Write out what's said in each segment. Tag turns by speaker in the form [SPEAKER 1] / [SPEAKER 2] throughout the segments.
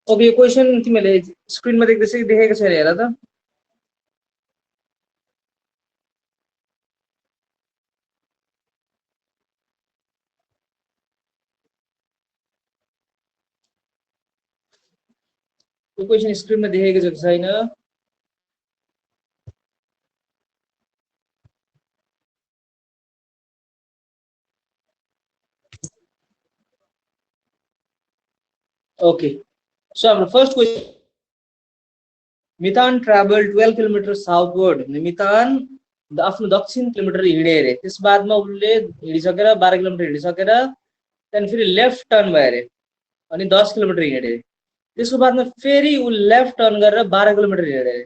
[SPEAKER 1] Okay, यो question तिमीले स्क्रिनमा देख्दैछ कि देखेको छैन हेर त। यो क्वेसन स्क्रिनमा देखेको छ कि छैन? ओके, सो हाम्रो first question, Mithan travel 12 kilometre southward. Mithan आफ्नो दक्षिण किलोमिटर हिँडे अरे, त्यस बादमा उसले हिँडिसकेर 12 किलोमिटर हिँडिसकेर त्यहाँदेखि फेरि लेफ्ट टर्न भयो अरे अनि 10 किलोमिटर हिँडे अरे। त्यसको बादमा फेरि ऊ लेफ्ट टर्न गरेर 12 किलोमिटर हिँडे अरे।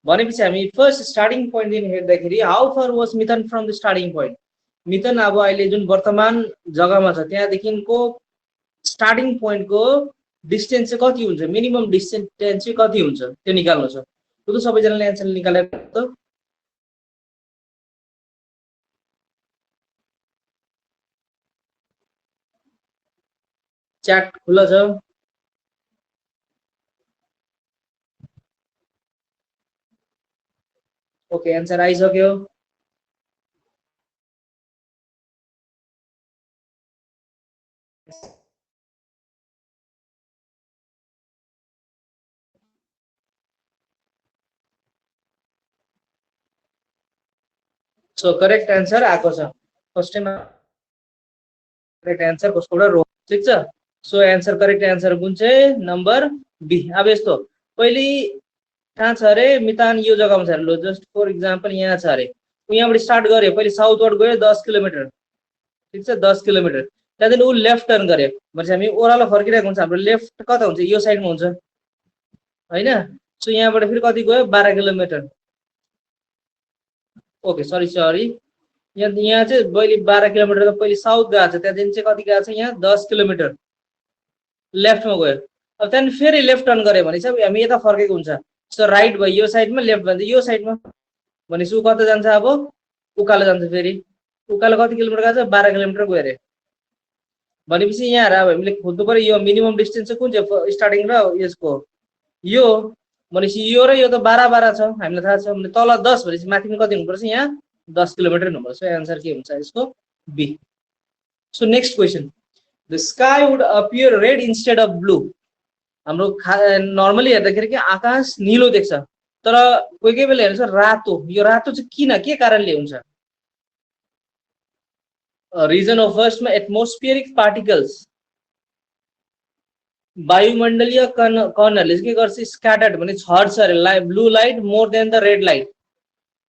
[SPEAKER 1] भनेपछि हामी फर्स्ट स्टार्टिङ पोइन्टदेखि हेर्दाखेरि how far was मिथन from the starting point. मिथन अब अहिले जुन वर्तमान जग्गामा छ त्यहाँदेखिको स्टार्टिङ पोइन्टको डिस्टेन्स चाहिँ कति हुन्छ, मिनिमम डिस्टेन्स चाहिँ कति हुन्छ त्यो निकाल्नु छ। त्यो त सबैजनाले एन्सर निकालेर त च्याट खुल्ला छ। ओके, एन्सर आइसक्यो। सो करेक्ट एन्सर आएको छ। फर्स्ट टाइम करेक्ट एन्सर कसकोबाट रो, ठिक छ। सो एन्सर करेक्ट एन्सर कुन चाहिँ, नम्बर बी। अब यस्तो पहिले कहाँ छ अरे, मितान यो जग्गामा छ अरे। लो जस्ट फर इक्जाम्पल यहाँ छ अरे, यहाँबाट स्टार्ट गर्यो, पहिले साउथवर्ड गयो 10 किलोमिटर, ठिक छ 10 किलोमिटर। त्यहाँदेखि ऊ लेफ्ट टर्न गर्यो भनेपछि हामी ओह्रालो फर्किरहेको हुन्छ, हाम्रो लेफ्ट कता हुन्छ, यो साइडमा हुन्छ होइन। सो यहाँबाट फेरि कति गयो, 12 किलोमिटर। ओके सरी सरी, यहाँ चाहिँ पहिले 12 किलोमिटर त पहिले साउथ गएको छ, त्यहाँदेखि चाहिँ कति गएको छ, यहाँ 10 किलोमिटर लेफ्टमा गयो। अब त्यहाँदेखि फेरि लेफ्ट टर्न गऱ्यो भने चाहिँ हामी यता फर्केको हुन्छ। सो राइट भयो यो साइडमा, लेफ्ट भयो यो साइडमा, भनेपछि ऊ कता जान्छ, अब उकालो जान्छ। फेरि उकालो कति किलोमिटर गएको छ, 12 किलोमिटर गयो अरे। भनेपछि यहाँ अब हामीले खोज्नु पर्यो यो मिनिमम डिस्टेन्स चाहिँ कुन चाहिँ स्टार्टिङ र यसको, यो भनेपछि यो र यो त 12 छ हामीलाई थाहा छ। भने तल 10 भनेपछि माथिमा कति हुनुपर्छ, यहाँ 10 किलोमिटर हुनुपर्छ। सो एन्सर के हुन्छ यसको, B. So next question, the sky would appear red instead of blue. हाम्रो नर्मली हेर्दाखेरि के आकाश निलो देख्छ, तर कोही कोही बेला हेर्छ रातो। यो रातो चाहिँ किन, के कारणले हुन्छ? रिजन अफ फर्स्टमा एटमोस्फियरिक पार्टिकल्स, वायुमण्डलीय कणहरूले के गर्छ, स्क्याटर्ड भने छर्छ अरे blue light more than the red light.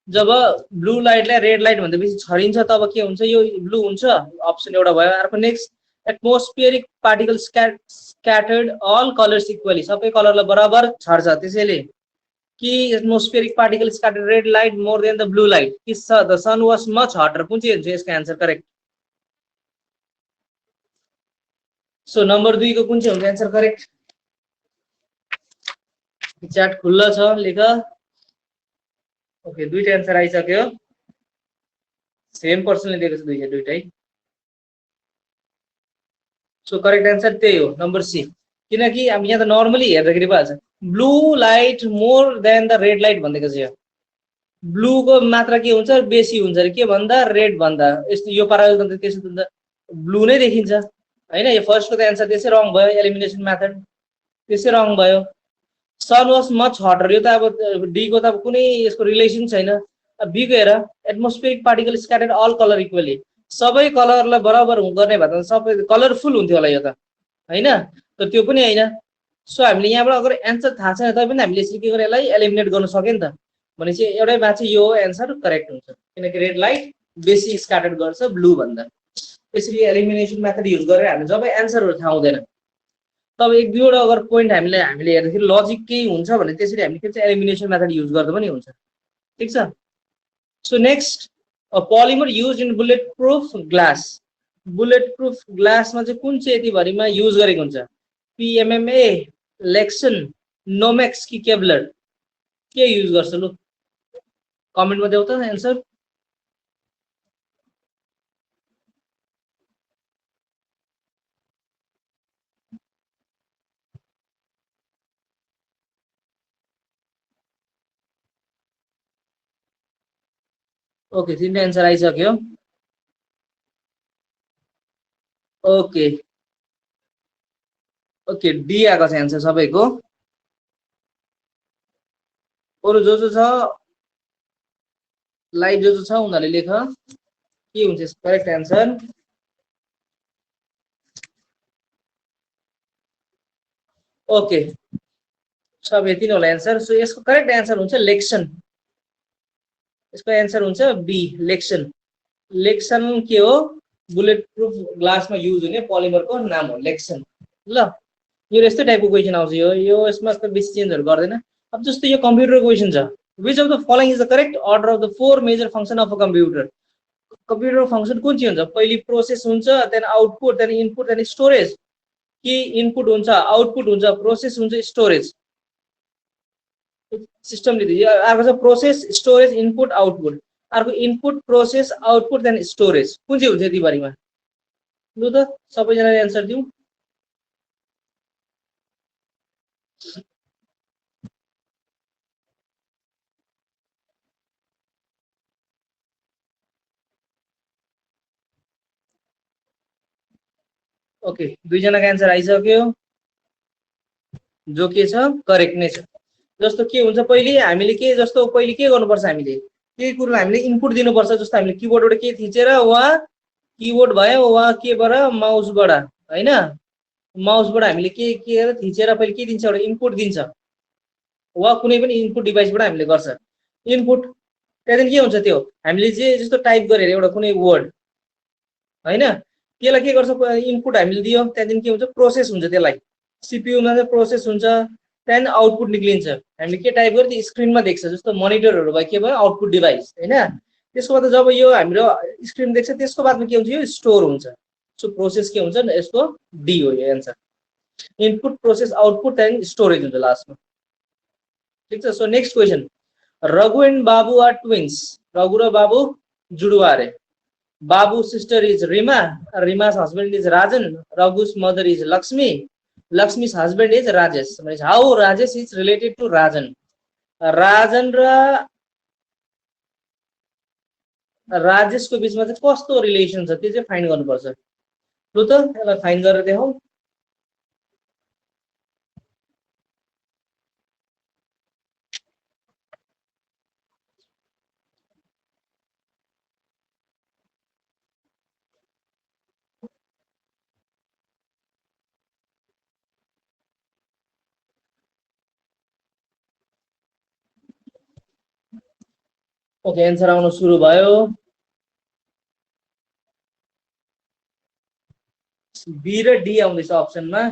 [SPEAKER 1] जब ब्लू लाइटलाई रेड लाइट भन्दा बेसी छरिन्छ तब के हुन्छ, यो ब्लू हुन्छ। अप्सन एउटा भयो। अर्को next, atmospheric particle scattered all colours equally, सबै कलरलाई बराबर छर्छ। त्यसैले कि atmospheric particle scattered red light more than the blue light, कि the sun was much hotter, कुन चाहिँ हुन्छ यसको एन्सर करेक्ट? सो नम्बर 2 को कुन चाहिँ हुन्छ एन्सर करेक्ट? च्याट खुल्ला छ, लेख। ओके, दुईटा एन्सर आइसक्यो। सेम पर्सनले दिएको छ दुईटै। सो करेक्ट एन्सर त्यही हो, नम्बर सी। किनकि अब यहाँ त नर्मली हेर्दाखेरि पो हाल्छ blue light more than the red light भनेको छ। ब्लूको मात्रा के हुन्छ, बेसी हुन्छ अरे, के भन्दा रेड भन्दा। यस्तो यो पाराले त त्यसो त ब्लू नै देखिन्छ होइन। यो फर्स्टको त एन्सर त्यसै रङ भयो, एलिमिनेसन मेथड त्यसै रङ भयो। सन वाज मच हटर, यो त अब डी को त अब कुनै यसको रिलेसन छैन। बी को हेर, atmospheric particle scattered all colour equally, सबै कलरलाई बराबर गर्ने भए त सबै कलरफुल हुन्थ्यो होला यो त होइन, तर त्यो पनि होइन। सो हामीले यहाँबाट अगर एन्सर थाहा छैन तै पनि हामीले यसरी के गरेर यसलाई एलिमिनेट गर्न सक्यो नि त। भनेपछि एउटै बात चाहिँ यो एन्सर करेक्ट हुन्छ, किनकि रेड लाइट बेसी स्क्याटर्ड गर्छ ब्लू भन्दा। त्यसरी एलिमिनेसन मेथड युज गरेर हामीले जब एन्सरहरू थाहा हुँदैन तब एक दुईवटा अगर पोइन्ट हामीले हेर्दाखेरि लजिक केही हुन्छ भने त्यसरी हामीले के चाहिँ एलिमिनेसन मेथड युज गर्दा पनि हुन्छ, ठिक छ। So next, polymer use in bulletproof glass. Bulletproof ग्लासमा चाहिँ कुन चाहिँ यतिभरिमा युज गरेको हुन्छ, पिएमएमए, लेक्सन, नोमेक्स कि केबलर, के युज गर्छ? लु कमेन्टमा देऊ त एन्सर। ओके, तीनटा एन्सर आइसक्यो। ओके ओके, डी आएको छ एन्सर सबैको। अरू जो छ लाइभ जो छ उनीहरूले लेख के हुन्छ करेक्ट एन्सर। ओके, सब यति नै होला एन्सर। सो यसको करेक्ट एन्सर हुन्छ लेक्सन। यसको एन्सर हुन्छ बी लेक्सन। लेक्सन के हो? बुलेट प्रुफ ग्लासमा युज हुने पोलिमरको नाम हो लेक्सन। ल यो यस्तै टाइपको क्वेसन आउँछ। यो यसमा त बेसी चेन्जहरू गर्दैन। अब जस्तो यो कम्प्युटरको क्वेसन छ, which of the following is the correct order of the four major function of a computer. Computer function कुन चाहिँ हुन्छ? पहिली प्रोसेस हुन्छ, then output, then input, then storage. कि इनपुट हुन्छ, आउटपुट हुन्छ, प्रोसेस हुन्छ, स्टोरेज? सिस्टमले दियो। अर्को छ प्रोसेस, स्टोरेज, इनपुट, आउटपुट। अर्को input, process, output, then storage. कुन चाहिँ हुन्छ यति भरिमा? लु त सबैजनाले एन्सर दिउँ। ओके, दुईजनाको एन्सर आइसक्यो, जो के छ करेक्ट नै छ। जस्तो के हुन्छ, पहिले हामीले के जस्तो पहिले के गर्नुपर्छ? हामीले केही कुरो हामीले इनपुट दिनुपर्छ। जस्तो हामीले किबोर्डबाट के थिचेर वा किबोर्ड भयो वा केबाट माउसबाट, हैन? माउसबाट हामीले के थिचेर पहिले के दिन्छ? एउटा इनपुट दिन्छ, वा कुनै पनि इनपुट डिभाइसबाट हामीले गर्छ इनपुट। त्यहाँदेखि के हुन्छ? त्यो हामीले जे जस्तो टाइप गरेर एउटा कुनै वर्ड, हैन, त्यसलाई के गर्छ? इनपुट हामीले दियो, त्यहाँदेखि के हुन्छ? प्रोसेस हुन्छ। त्यसलाई सिपियुमा चाहिँ प्रोसेस हुन्छ, त्यहाँदेखि आउटपुट निक्लिन्छ। हामीले के टाइप गर्यो त्यो स्क्रिनमा देख्छ। जस्तो मोनिटरहरू भयो, के भयो? आउटपुट डिभाइस, हैन? त्यसको बाद जब यो हाम्रो स्क्रिन देख्छ, त्यसको बादमा के हुन्छ? यो स्टोर हुन्छ। सो प्रोसेस के हुन्छ? यसको डी हो यो एन्सर। इनपुट, प्रोसेस, आउटपुट, त्यहाँदेखि स्टोरेज हुन्छ लास्टमा। ठिक छ। So next question, Raghu and बाबु आर ट्विन्स। रघु र बाबु जुडुवा अरे। Babu's sister is Rima. Rima's husband is Rajan. Raghu's mother is Lakshmi. Lakshmi's husband is Rajesh. How Rajesh is related to Rajan? Rajan र राजेशको बीचमा चाहिँ कस्तो रिलेसन छ त्यो चाहिँ फाइन्ड गर्नुपर्छ। लु त यसलाई फाइन्ड गरेर देखाऊ। ओके, एन्सर आउन सुरु भयो। बी र डी आउँदैछ अप्सनमा।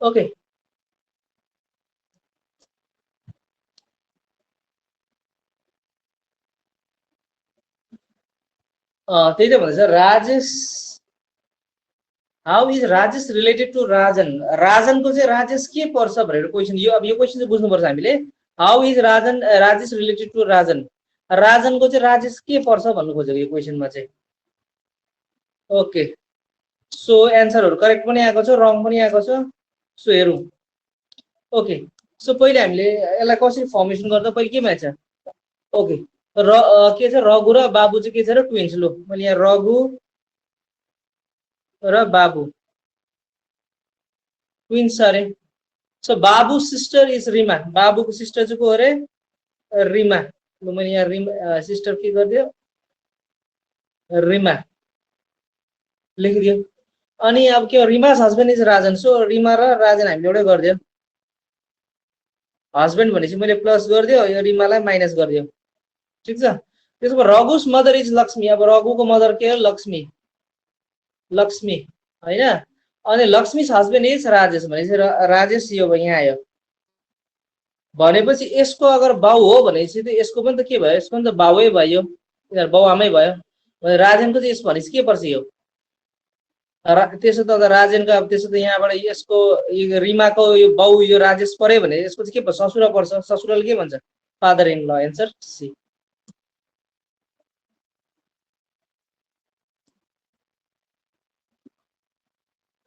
[SPEAKER 1] ओके, त्यही त भन्दैछ Rajesh. How is Rajesh related to Rajan? राजनको चाहिँ राजेश के पर्छ भनेर क्वेसन। यो अब यो क्वेसन चाहिँ बुझ्नुपर्छ हामीले। How is Rajesh related to Rajan? राजनको चाहिँ राजेश के पर्छ भन्नु खोजेको यो क्वेसनमा चाहिँ। ओके, सो एन्सरहरू करेक्ट पनि आएको छ, रङ पनि आएको छ। सो हेरौँ। ओके, सो पहिले हामीले यसलाई कसरी फर्मेसन गर्दा पहिले के भन्छ? ओके, के छ? रघु र बाबु चाहिँ के छ र ट्विन्स। लो मैले यहाँ रघु र बाबु ट्विन्स अरे। सो बाबु सिस्टर इज रिमा। बाबुको सिस्टर चाहिँ को अरे? रिमा। ल मैले यहाँ रिमा सिस्टर के गरिदियो? रिमा लेखिदियो। अनि अब के हो? Rima's husband is Rajan. So Rima र राजन हामीले एउटै गरिदियो। हस्बेन्ड भनेपछि मैले प्लस गरिदियो, यो रिमालाई माइनस गरिदियो। ठिक छ। त्यसको रघुस मदर इज लक्ष्मी। अब रघुको मदर के हो? लक्ष्मी। लक्ष्मी, हैन? अनि लक्ष्मीस हस्बेन्ड इज राजेश भनेपछि राजेश यो यहाँ आयो। भनेपछि यसको अगर बाउ हो भनेपछि त यसको पनि त के भयो? यसको पनि त बाउै भयो, यिनीहरू बाउ आमै भयो। राजेनको चाहिँ यस भनेपछि के पर्छ? यो त्यसो त राजेनको। अब त्यसो त यहाँबाट यसको रिमाको यो बाउ यो राजेश पर्यो भने यसको चाहिँ के पर्छ? ससुरा पर्छ। ससुराले के भन्छ? Father in law. Answer C.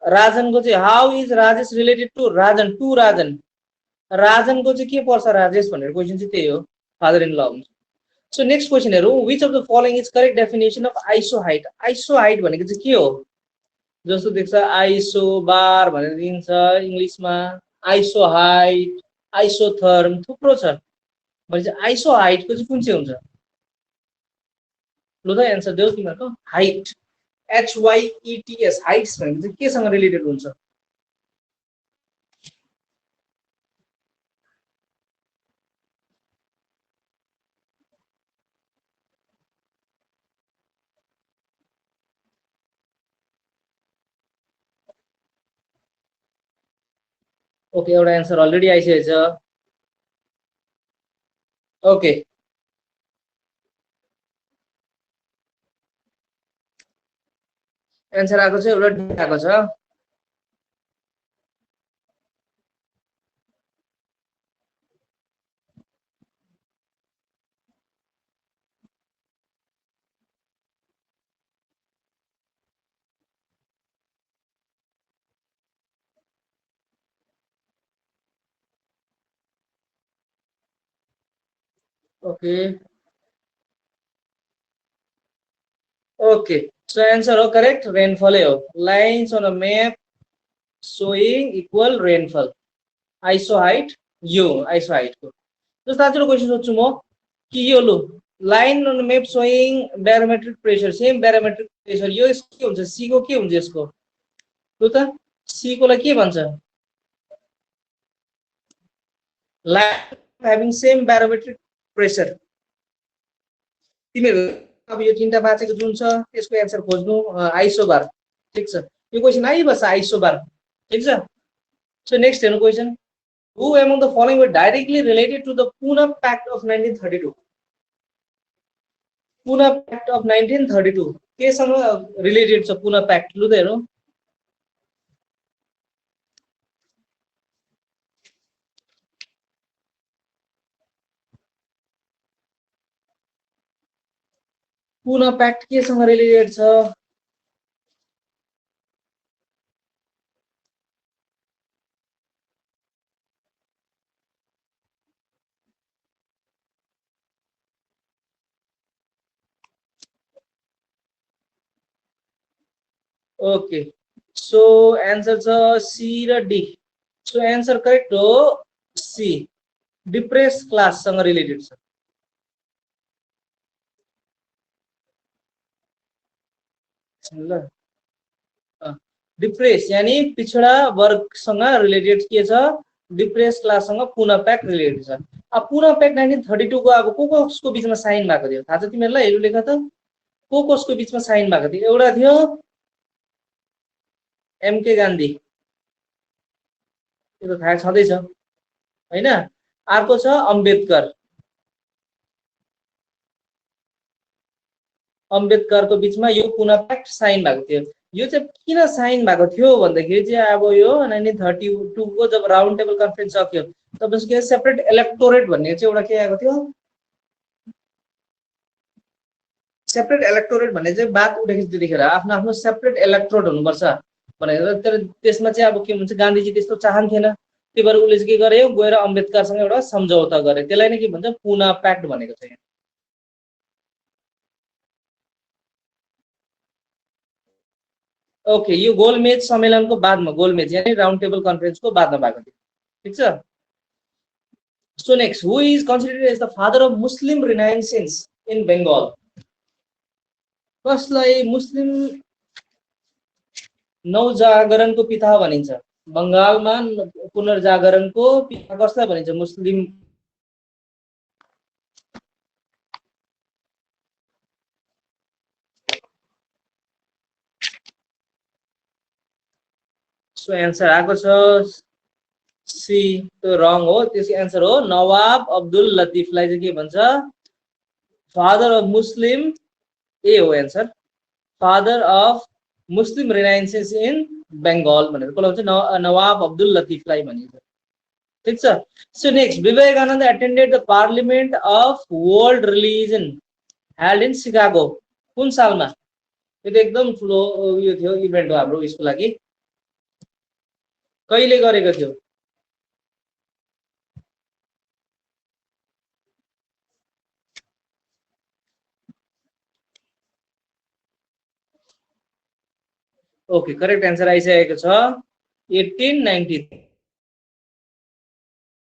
[SPEAKER 1] राजनको चाहिँ how is Rajesh related to Rajan, राजनको चाहिँ के पर्छ राजेश भनेर क्वेसन चाहिँ त्यही हो, फादर इन ल हुन्छ। सो नेक्स्ट क्वेसन हेरौँ, which of the following is correct definition of iso height. Iso height भनेको चाहिँ के हो, जस्तो देख्छ आइसो बार भनेर दिन्छ इङ्ग्लिसमा, आइसो हाइट, आइसोथर्म, थुप्रो छ। भने चाहिँ आइसो हाइटको चाहिँ कुन चाहिँ हुन्छ, लु त एन्सर देऊ तिमीहरूको। हाइट, HYETS, हाइट्स भनेको चाहिँ केसँग रिलेटेड हुन्छ? ओके, एउटा एन्सर अलरेडी आइसकेको छ। ओके, एन्सर आएको छ, एउटा डी आएको छ। ओके ओके, सो एन्सर हो करेक्ट, रेनफलै हो। Lines on a map showing equal rainfall, isohyet यो आइसो हाइटको। जस्तो आजको क्वेसन सोध्छु म कि यो लु line on map showing barometric pressure, same barometric pressure, यो के हुन्छ, सी को के हुन्छ यसको, लु त सी को लाई के भन्छ, line having same barometric pressure. तिमीहरू अब यो तीनटा बाँचेको जुन छ त्यसको एन्सर खोज्नु, आइसोबार। ठिक छ, यो क्वेसन आइबस्छ आइसोबार। ठिक छ, सो नेक्स्ट हेर्नु question, who among the following were directly related to the Pune Pact of 1932? Pune Pact of 1932 केसँग related छ पुना प्याक्ट, लु त हेरौँ। पुना प्याक्ट केसँग रिलेटेड छ, ओके सो एन्सर छ सी र डी। सो एन्सर करेक्ट हो सी, डिप्रेस क्लाससँग रिलेटेड छ। ल डिप्रेस यानी पिछडा वर्गसँग रिलेटेड के छ, डिप्रेस क्लाससँग पुना प्याक्ट रिलेटेड छ। अब पुना प्याक्ट 1932 को अब को कसको बिचमा साइन भएको थियो थाहा छ तिमीहरूलाई, हेरु लेख त, को कसको बिचमा साइन भएको थियो। एउटा थियो एमके गान्धी, त्यो त थाहा छँदैछ हैन, अर्को छ अम्बेडकर, अम्बेडकरको बिचमा यो पुना प्याक्ट साइन भएको थियो। यो चाहिँ किन साइन भएको थियो भन्दाखेरि चाहिँ अब यो 1932 को जब राउन्ड टेबल कन्फरेन्स सक्यो तब के सेपरेट इलेक्टोरेट भन्ने चाहिँ एउटा के आएको थियो, सेपरेट इलेक्टोरेट भन्ने चाहिँ बात उठेको थियो त्यतिखेर, आफ्नो आफ्नो सेपरेट इलेक्टोरेट हुनुपर्छ भनेर। तर त्यसमा चाहिँ अब के भन्छ, गान्धीजी त्यस्तो चाहन्थेन, त्यही भएर उसले के गर्यो, गएर अम्बेडकरसँग एउटा सम्झौता गरे, त्यसलाई नै के भन्छ पुना प्याक्ट भनेको छ। ओके, यो गोलमेज सम्मेलनको बादमा, गोलमेज यानी राउन्ड टेबल कन्फरेन्सको बादमा भएको थियो। ठीक छ, so next, who is considered as the father of Muslim renaissance in Bengal? कसलाई मुस्लिम नवजागरणको पिता भनिन्छ? बंगालमा पुनर्जागरणको पिता कसलाई भनिन्छ? मुस्लिम। सो एन्सर आएको छ सी, त्यो रङ हो, त्यसको एन्सर हो नवाब अब्दुल लतिफलाई चाहिँ के भन्छ, फादर अफ मुस्लिम, ए हो answer, father of Muslim renaissance in Bengal भनेर कसलाई भन्छ, नवाब अब्दुल लतिफलाई भनिन्छ। ठीक छ, so next, Vivekananda attended the parliament of world religion held in Chicago, कुन सालमा? यो त एकदम ठुलो यो थियो इभेन्ट हो हाम्रो उसको लागि। कहिले गरेको थियो? ओके, करेक्ट आन्सर आइसकेको छ 1893।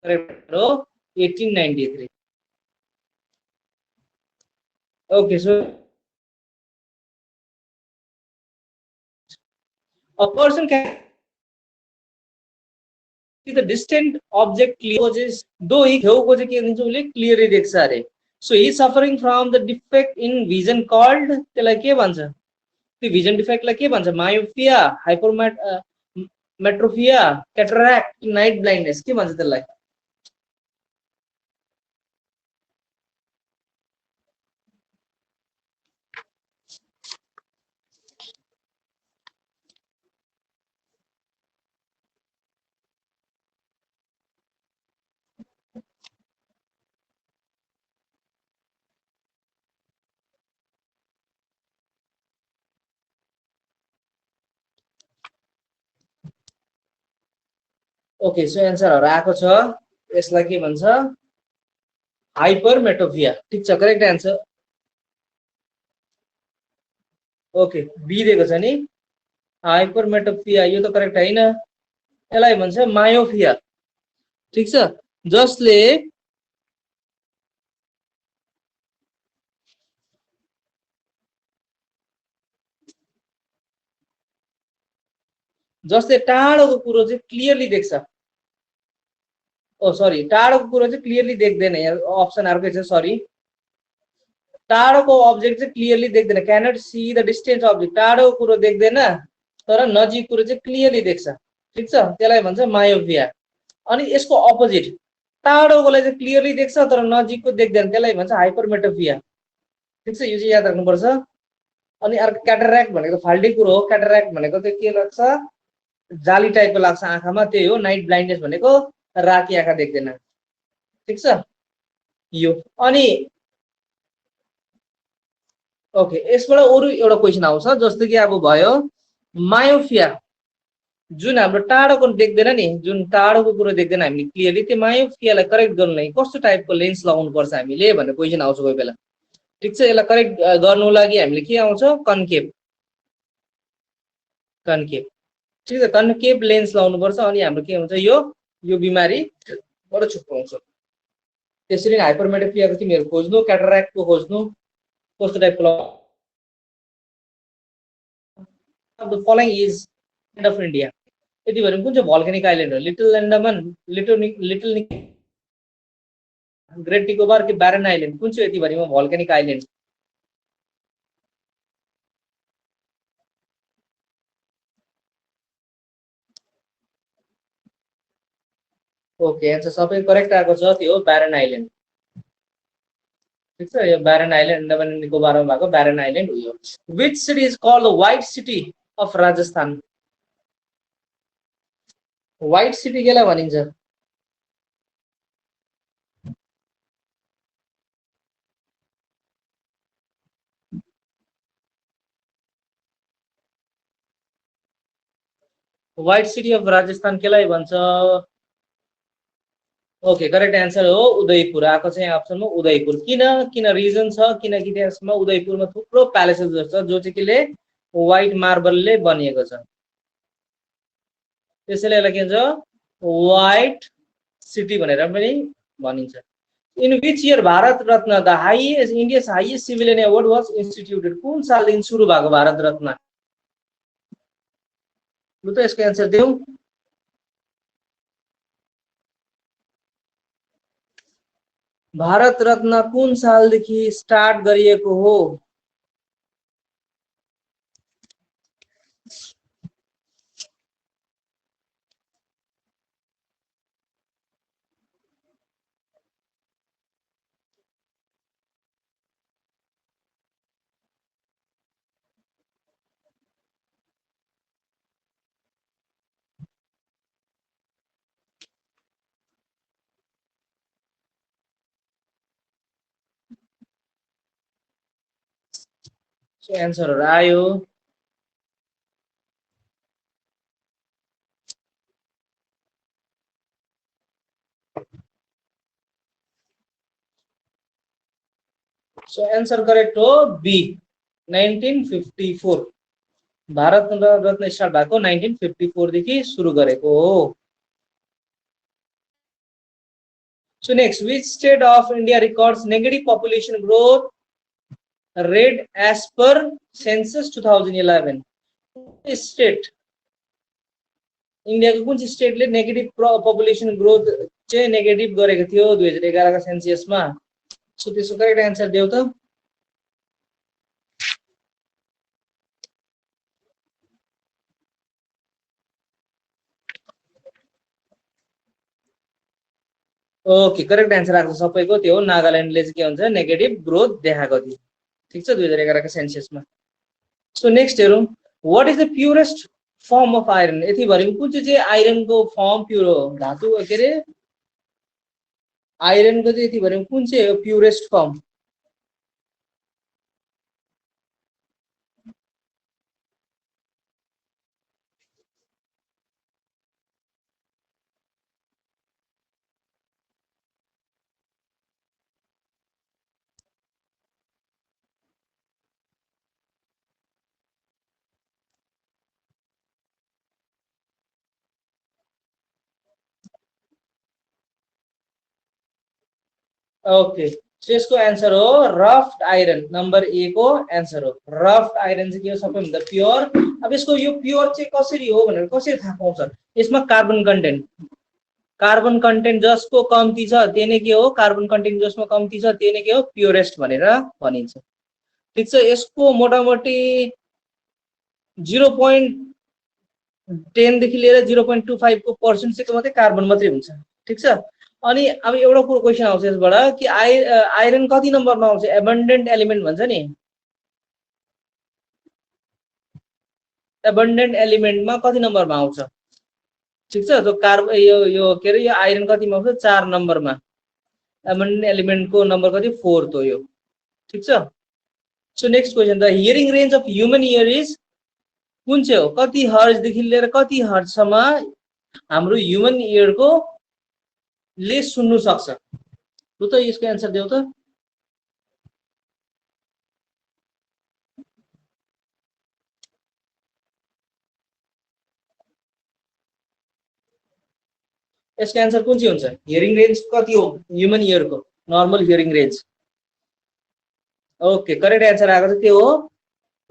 [SPEAKER 1] करेक्ट हो 1893। Okay, so a person can see the distant object clearly, though he छेउको चाहिँ के दिन्छ उसले क्लियरली देख्छ अरे। So he suffering from the defect in vision called, त्यसलाई के भन्छ? त्यो भिजन डिफेक्टलाई के भन्छ? Myopia, metropia, cataract, night blindness, के भन्छ त्यसलाई? ओके, सो एन्सरहरु आएको छ। यसलाई के भन्छ? हाइपरमेट्रोपिया। ठीक छ, करेक्ट आन्सर। ओके, बी दिएको छ नि, हाइपरमेट्रोपिया। यो त करेक्ट हैन, यसलाई भन्छ मायोपिया। ठीक छ, जसले टाढोको कुरो चाहिँ क्लियरली देख्छ। ओ सरी, टाढोको कुरो चाहिँ क्लियरली देख्दैन। अप्सन अर्कै छ, सरी। टाढोको अब्जेक्ट चाहिँ क्लियरली देख्दैन, cannot see the distance object. टाढोको कुरो देख्दैन तर नजिक कुरो चाहिँ क्लियरली देख्छ। ठीक छ, त्यसलाई भन्छ मायोपिया। अनि यसको अपोजिट, टाढोकोलाई चाहिँ क्लियरली देख्छ तर नजिकको देख्दैन, त्यसलाई भन्छ हाइपरमेट्रोपिया। ठीक छ, यो चाहिँ याद राख्नुपर्छ। अनि अर्को क्याटरेक्ट भनेको फाल्टै कुरो हो। क्याटरेक्ट भनेको चाहिँ के लाग्छ? जाली टाइपको लाग्छ आँखामा, त्यही हो। नाइट ब्लाइन्डनेस भनेको राति आँखा देख्दैन। ठीक छ, यो। अनि ओके, यसबाट अरु एउटा क्वेसन आउँछ, जस्तो कि अब भयो मायोपिया, जुन हाम्रो टाढोको देख्दैन नि, जुन टाढोको कुरो देख्दैन हामीले क्लियरली, त्यो मायोपियालाई करेक्ट गर्नु लागि कस्तो टाइपको लेन्स लगाउनु पर्छ हामीले भन्ने क्वेसन आउँछ कोही बेला। ठीक छ, यसलाई करेक्ट गर्नु लागि हामीले के आउँछ? कन्केभ। कन्केभ। ठीक छ, कन्केभ लेन्स लगाउनु पर्छ। अनि हाम्रो के हुन्छ? यो बिमारीबाट छुट्याउँछ। त्यसरी हाइपरमेट्रोपियाको तिमीहरू खोज्नु, क्याटरेक्टको खोज्नु, कस्तो टाइपको following is and of India. यति भने कुन चाहिँ भल्केनिक आइल्यान्ड हो? लिटल एन्डमान, लिटल ग्रेट निकोबार कि ब्यारन आइल्यान्ड? कुन चाहिँ यति भरिमा भल्केनिक आइल्यान्ड? ओके, एन्सर सबै करेक्ट आएको छ, त्यो हो ब्यारन आइल्यान्ड। ठीक छ, यो ब्यारन आइल्यान्ड, एन्डमान एन्ड निकोबारमा भएको ब्यारन आइल्यान्ड हो यो। Which city is called the white city of Rajasthan? White city केलाई भनिन्छ? व्हाइट सिटी अफ राजस्थान केलाई भन्छ? ओके, करेक्ट आन्सर हो उदयपुर। आएको छ यहाँ अप्सनमा उदयपुर। किन रिजन छ? किनकि त्यसमा उदयपुरमा थुप्रो प्यालेसेस छ जो चाहिँ केले व्हाइट मार्बलले बनिएको छ, त्यसैले यसलाई के भन्छ? व्हाइट सिटी भनेर पनि भनिन्छ। In which year Bharat Ratna the highest India's highest civilian award was instituted? कुन सालदेखि सुरु भएको भारत रत्न? लु त यसको एन्सर देऊ। भारत रत्न कुन सालदेखि स्टार्ट गरिएको हो? एन्सरहरु आयो। सो एन्सर करेक्ट हो बी 1954 भारत रत्न स्टार्ट भएको 1954 देखि सुरु गरेको हो। So next, which state of India records negative population growth rate as per census 2011? State India को कुन स्टेटले नेगेटिभ पपुलेसन ग्रोथ चाहिँ नेगेटिभ गरेको थियो 2011 का सेन्ससमा? सो त्यसको करेक्ट आन्सर देऊ त। ओके करेक्ट आन्सर आएको सबैको त्यो हो नागाल्यान्डले चाहिँ के हुन्छ नेगेटिभ ग्रोथ देखाएको थियो। ठीक छ 2011 का सेन्ससमा। सो नेक्स्ट हेरौँ what is the purest form of iron? यति भरि कुन चाहिँ आइरनको फर्म प्युर हो धातु के रे आइरनको चाहिँ यति भरि कुन चाहिँ हो प्युरेस्ट फर्म? ओके सो यसको आन्सर हो रफ्ड आइरन। नम्बर ए को आन्सर हो रफ्ड आइरन चाहिँ के हो सबैभन्दा प्योर। अब यसको यो प्योर चाहिँ कसरी हो भनेर कसरी थाहा पाउँछ? यसमा कार्बन कन्टेन्ट जसको कम्ती छ त्यही नै के हो कार्बन कन्टेन्ट जसमा कम्ती छ त्यही नै के हो प्योरेस्ट भनेर भनिन्छ। ठीक छ यसको मोटामोटी 0.10 देखि लिएर 0.25 को पर्सेन्ट चाहिँ मात्रै कार्बन मात्रै हुन्छ। ठीक छ अनि अब एउटा कुरो क्वेसन आउँछ यसबाट कि आइरन कति नम्बरमा आउँछ? एबन्डेन्ट एलिमेन्ट भन्छ नि एबन्डेन्ट एलिमेन्टमा कति नम्बरमा आउँछ? ठीक छ तो कार्बन यो के रे यो आइरन कतिमा आउँछ 4 नम्बरमा। एबन्डेन्ट एलिमेन्टको नम्बर कति 4th हो यो। ठीक छ so next question the hearing range of human year is कुन चाहिँ हो? कति हर्ज देखि लिएर कति हर्जसम्म हाम्रो ह्युमन इयरको ले सुन्नु सक्छ? लु त यसको आन्सर देऊ त। यसको आन्सर कुन चाहिँ हुन्छ? हियरिङ रेन्ज कति हो ह्युमन इयरको normal hearing range? Okay correct answer आएको छ त्यो हो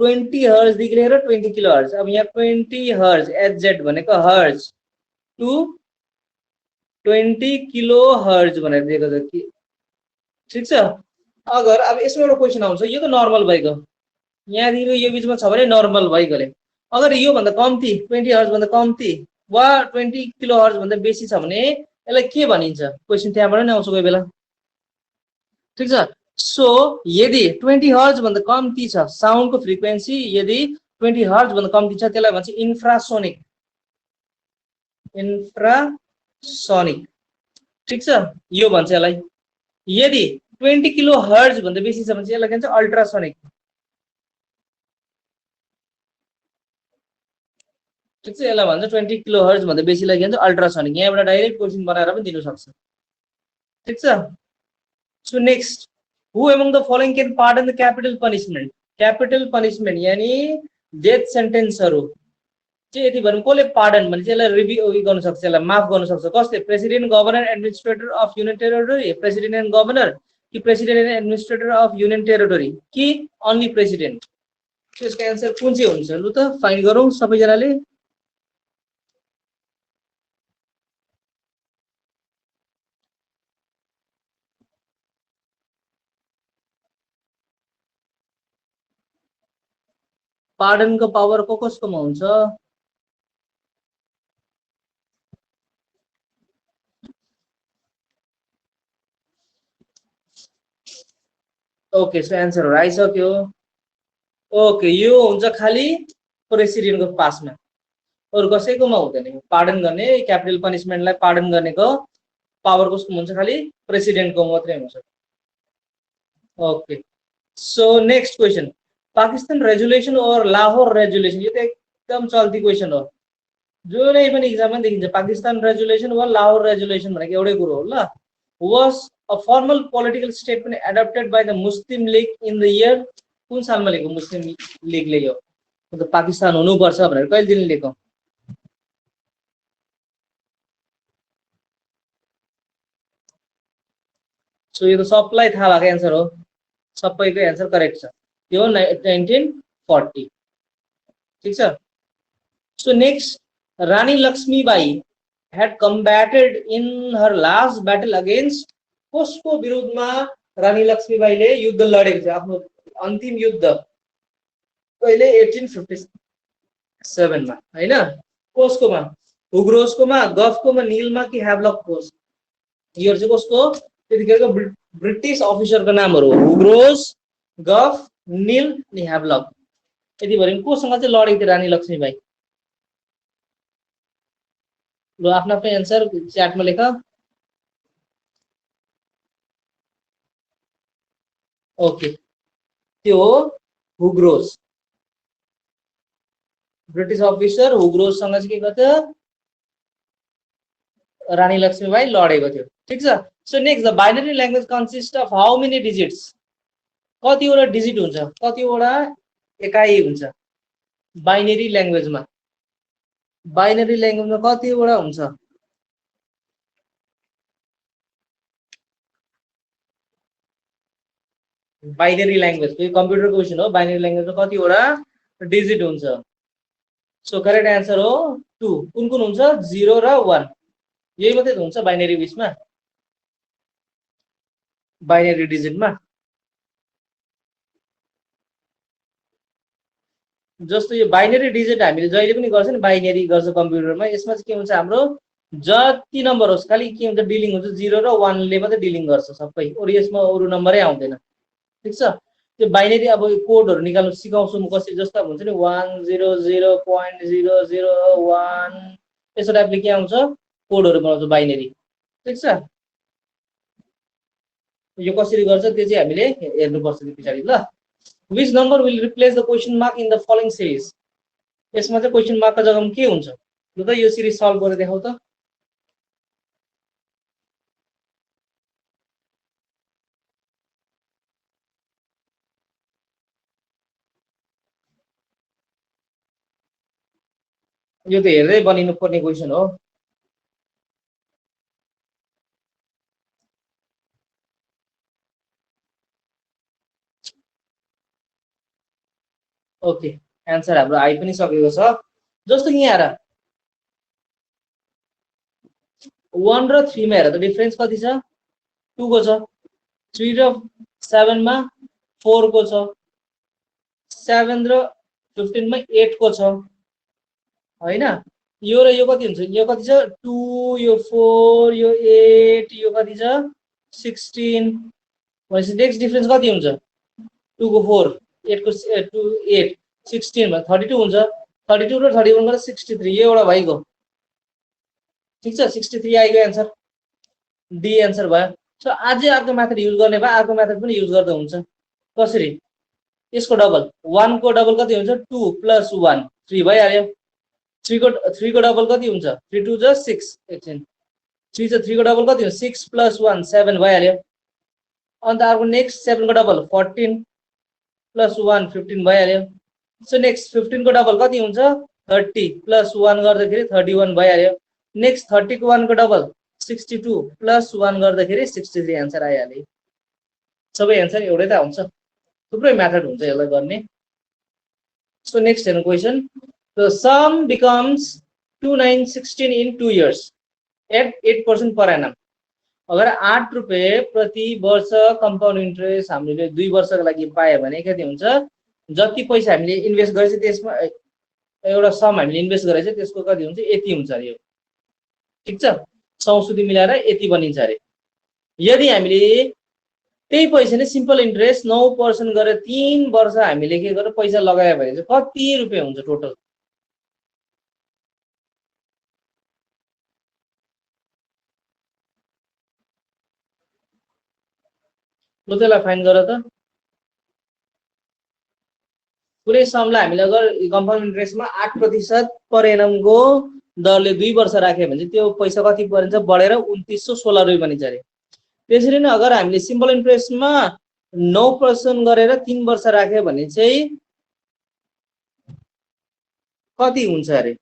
[SPEAKER 1] 20 हर्ज देखि लिएर 20 किलो हर्ज। अब यहाँ 20 हर्ज एचजेड भनेको हर्ज टु 20 किलो हर्ज भनेर दिएको छ कि। ठीक छ अगर अब यसमा एउटा क्वेसन आउँछ यो त नर्मल भइगयो यहाँनिर यो बिचमा छ भने नर्मल भइगयो। अगर यो भन्दा कम्ती 20 हर्ज भन्दा कम्ती वा 20 किलो हर्ज भन्दा बेसी छ भने यसलाई के भनिन्छ? क्वेसन त्यहाँबाट नै आउँछ कोही बेला। ठीक छ सो यदि 20 हर्ज भन्दा कम्ती छ साउन्डको फ्रिक्वेन्सी यदि 20 हर्ज भन्दा कम्ती छ त्यसलाई भन्छ इन्फ्रासोनिक। ठीक छ यो भन्छ यसलाई। यदि 20 किलो हर्ज भन्दा बेसी छ भने यसलाई के भन्छ? अल्ट्रासोनिक। ठीक छ यसलाई भन्छ 20 किलो हर्ज भन्दा बेसीलाई के भन्छ? अल्ट्रासोनिक। यहाँबाट डाइरेक्ट क्वेसन बनाएर पनि दिनु सक्छ। ठीक छ so next who among the following can pardon the capital punishment? Capital punishment यानी डेथ सेन्टेन्सहरू चाहिँ यति भन्नु कसले पार्डन भने चाहिँ यसलाई रिभ्यू गर्न सक्छ यसलाई माफ गर्न सक्छ? कसले? President governor administrator of union territory president and governor कि president and administrator of union territory कि अन्ली प्रेसिडेन्ट? त्यसको आन्सर कुन चाहिँ हुन्छ? लु त फाइन्ड गरौँ सबैजनाले। पार्डनको पावर को कसकोमा हुन्छ? ओके सो आन्सर आइसक्यो। ओके यो हुन्छ खालि प्रेसिडेन्टको पासमा अरु कसैकोमा हुँदैन। पार्डन गर्ने क्यापिटल पनिशमेन्टलाई पार्डन गर्नेको पावर कसको हुन्छ? खालि प्रेसिडेन्टको मात्रै हुन्छ। Okay so next question Pakistan resolution और लाहौर रेजुलेसन यो त एकदम चल्ती क्वेसन हो जुनै पनि इक्जाममा देखिन्छ। पाकिस्तान रेजुलेसन वा लाहौर रेजुलेसन भनेको एउटै कुरो हो ल। Was A formal political statement adopted by the Muslim League in the year कुन सालमा लेखेको मुस्लिम लीगले यो मतलब पाकिस्तान हुनुपर्छ भनेर कहिले दिन लेखेको सो यो त सबलाई थाहा भएको एन्सर हो सबैको एन्सर करेक्ट छ यो 1940 ठीक छ so next Rani Lakshmibai had combated in her last battle against कसको विरुद्धमा रानी लक्ष्मीबाईले युद्ध लडेको थियो आफ्नो अन्तिम युद्ध कहिले 1857 मा हैन कसकोमा हुग्रोसकोमा गफकोमा नीलमा कि हैवलकको यो चाहिँ कसको त्यतिखेरको ब्रिटिश अफिसरको नामहरु हो हुग्रोस गफ नील अनि हैवलक यति भरि कोसँग चाहिँ लडेको थियो रानी लक्ष्मीबाई लो आफ्नो आफ्नो आन्सर च्याटमा लेख ओके त्यो हो हुग्रोस ब्रिटिश अफिसर हुग्रोस सँग चाहिँ के गर्थ्यो रानी लक्ष्मीबाई लडेको थियो ठीक छ so next the binary language consist of how many digits कतिवटा डिजिट हुन्छ कतिवटा एकाइ हुन्छ बाइनरी ल्याङ्ग्वेजमा कतिवटा हुन्छ बाइनरी ल्याङ्ग्वेज यो कम्प्युटरको क्वेशन हो बाइनरी ल्याङ्ग्वेजमा कतिवटा डिजिट हुन्छ सो करेक्ट आन्सर हो 2 कुन कुन हुन्छ 0 र 1 यही मात्रै हुन्छ बाइनरी बिचमा बाइनरी डिजिटमा जस्तो यो बाइनरी डिजिट हामीले जहिले पनि गर्छ नि बाइनरी गर्छ कम्प्युटरमा यसमा चाहिँ के हुन्छ हाम्रो जति नम्बर होस् खाली के हुन्छ डिलिङ हुन्छ 0 र 1 ले मात्रै डिलिङ गर्छ सबै अरु यसमा अरु नम्बरै आउँदैन ठीक छ त्यो बाइनरी अब कोडहरु निकाल्नु सिकाउँछु म कसरी जस्तो हुन्छ नि 100.001 यसो टाइपले के आउँछ कोडहरु बनाउँछ बाइनरी ठीक छ यो कसरी गर्छ त्यो चाहिँ हामीले हेर्नु पर्छ पछाडी ल which number will replace the question mark in the following series यसमा चाहिँ क्वेशन मार्कको जग्गामा के हुन्छ ल त यो सिरिज सल्भ गरेर देखाउ त यो त हेर्दै बनिनु पर्ने क्वेशन हो ओके आन्सर हाम्रो आइ पनि सकेको छ जस्तो कि यहाँ हेर 1 र 3 मा हेर त डिफरेन्स कति छ 2 को छ 3 र 7 मा 4 को छ 7 र 15 मा 8 को छ हैन यो र यो कति हुन्छ यो कति छ 2 यो 4 यो 8 यो कति छ 16 भनेपछि नेक्स्ट डिफरेन्स कति हुन्छ 2 को 4 8 को 2 8 16 मा 32 हुन्छ 32 र 31 गरेर 63 यो एउटा भइगयो ठीक छ 63 आइगयो आन्सर डी आन्सर भयो सो अझै अर्को मेथड युज गर्ने भए अर्को मेथड पनि युज गर्दा हुन्छ कसरी यसको डबल 1 को डबल कति हुन्छ 2 + 1 3 भइहाल्यो 3 को डबल कति हुन्छ 3 2 = 6 एकछिन 3 चाहिँ 3 को डबल कति हुन्छ 6 + 1 7 भइहाल्यो अन्त अर्को नेक्स्ट 7 को डबल 14 + 1 15 भइहाल्यो सो नेक्स्ट 15 को डबल कति हुन्छ 30 + 1 गर्दाखेरि 31 भइहाल्यो नेक्स्ट 30 को 1 को डबल 62 + 1 गर्दाखेरि 63 आन्सर आइहाल्यो सबै आन्सर एउटै त हुन्छ थुप्रै मेथड हुन्छ यसलाई गर्ने सो नेक्स्ट हेर्नु question the sum becomes 2916 in 2 years at 8% per annum अगर 8 रुपैयाँ प्रति वर्ष कम्पाउन्ड इन्ट्रेस्ट हामीले 2 वर्षको लागि पाए भने कति हुन्छ जति पैसा हामीले इन्भेस्ट गरेछ त्यसमा एउटा सम हामीले इन्भेस्ट गरेछ त्यसको कति हुन्छ यति हुन्छ रे यो ठीक छ सौसुदी मिलाएर यति बनिन्छ रे यदि हामीले त्यही पैसा नै सिम्पल इन्ट्रेस्ट 9% गरेर 3 वर्ष हामीले के गरेर पैसा लगायो भने चाहिँ कति रुपैयाँ हुन्छ टोटल ल त्यसलाई फाइन गर त कुनै समलाई हामीले अगर कम्पाउन्ड इन्ट्रेस्टमा 8% पर एनमको दरले 2 वर्ष राख्यो भने चाहिँ त्यो पैसा कति परिन्छ बढेर 2916 रुपैयाँ बनिन्छ रे त्यसरी नै अगर हामीले सिम्पल इन्ट्रेस्टमा 9% गरेर 3 वर्ष राख्यो भने चाहिँ कति हुन्छ अरे?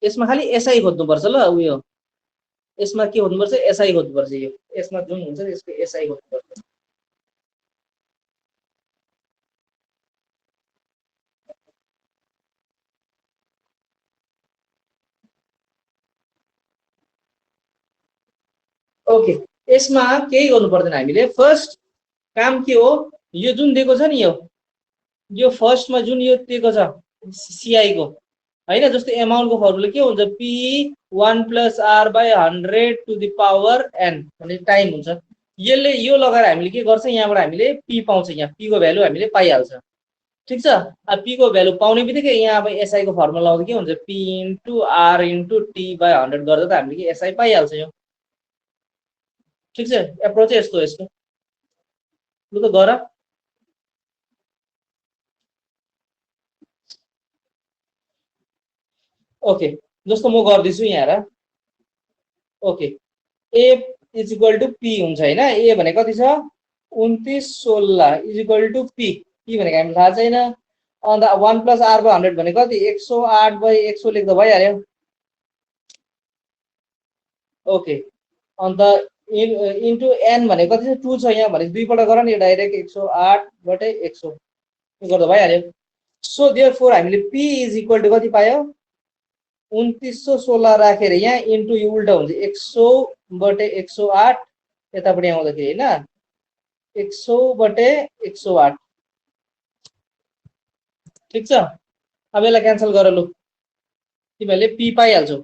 [SPEAKER 1] यसमा खाली एसआई खोज्नुपर्छ ल। उयो यसमा के खोज्नुपर्छ? एसआई खोज्नुपर्छ। यो यसमा जुन हुन्छ त्यसको एसआई खोज्नुपर्छ। ओके, यसमा केही गर्नु पर्दैन हामीले। फर्स्ट काम के हो, यो जुन दिएको छ नि, यो फर्स्टमा जुन यो दिएको छ सीआई को हैन, जस्तो एमाउन्ट को फर्मुला के हुन्छ? P 1 + r/100 to the power n भन्ने टाइम हुन्छ। यसले यो लगाएर हामीले के गर्छ, यहाँबाट हामीले पी पाउँछ। यहाँ पी को भ्यालु हामीले पाइहाल्छ। ठीक छ। अब पी को भ्यालु पाउने बित्तिकै यहाँ अब एसआई को फर्मुला लगाउँदा के हुन्छ? पी * r * t/100 गर्दा त हामीले के एसआई पाइहाल्छ यो। ठीक छ। एप्रोच यस्तो हो यसको। लु त गर। ओके, जस्तो म गर्दैछु यहाँ हेर। ओके, ए = पी हुन्छ हैन। ए भने कति छ? 2916 = पी। पी भनेको हामीलाई थाहा छैन। अन्त 1 + r/100 भने कति? 108/100 लेख्दा भइहाल्यो। ओके, अन्त इन्टु एन भने कति छ? 2 छ यहाँ भने दुईपल्ट गर नि, डाइरेक्ट 108/100 गर्दा भइहाल्यो। सो देयरफोर हामीले पी = कति पायो? 2916 राखेर यहाँ इन्टु यो उल्टा हुन्छ 100/108 यतापट्टि आउँदाखेरि हैन, 100/108। ठीक छ। अब यसलाई क्यान्सल गर लु, तिमीहरूले पी पाइहाल्छौ।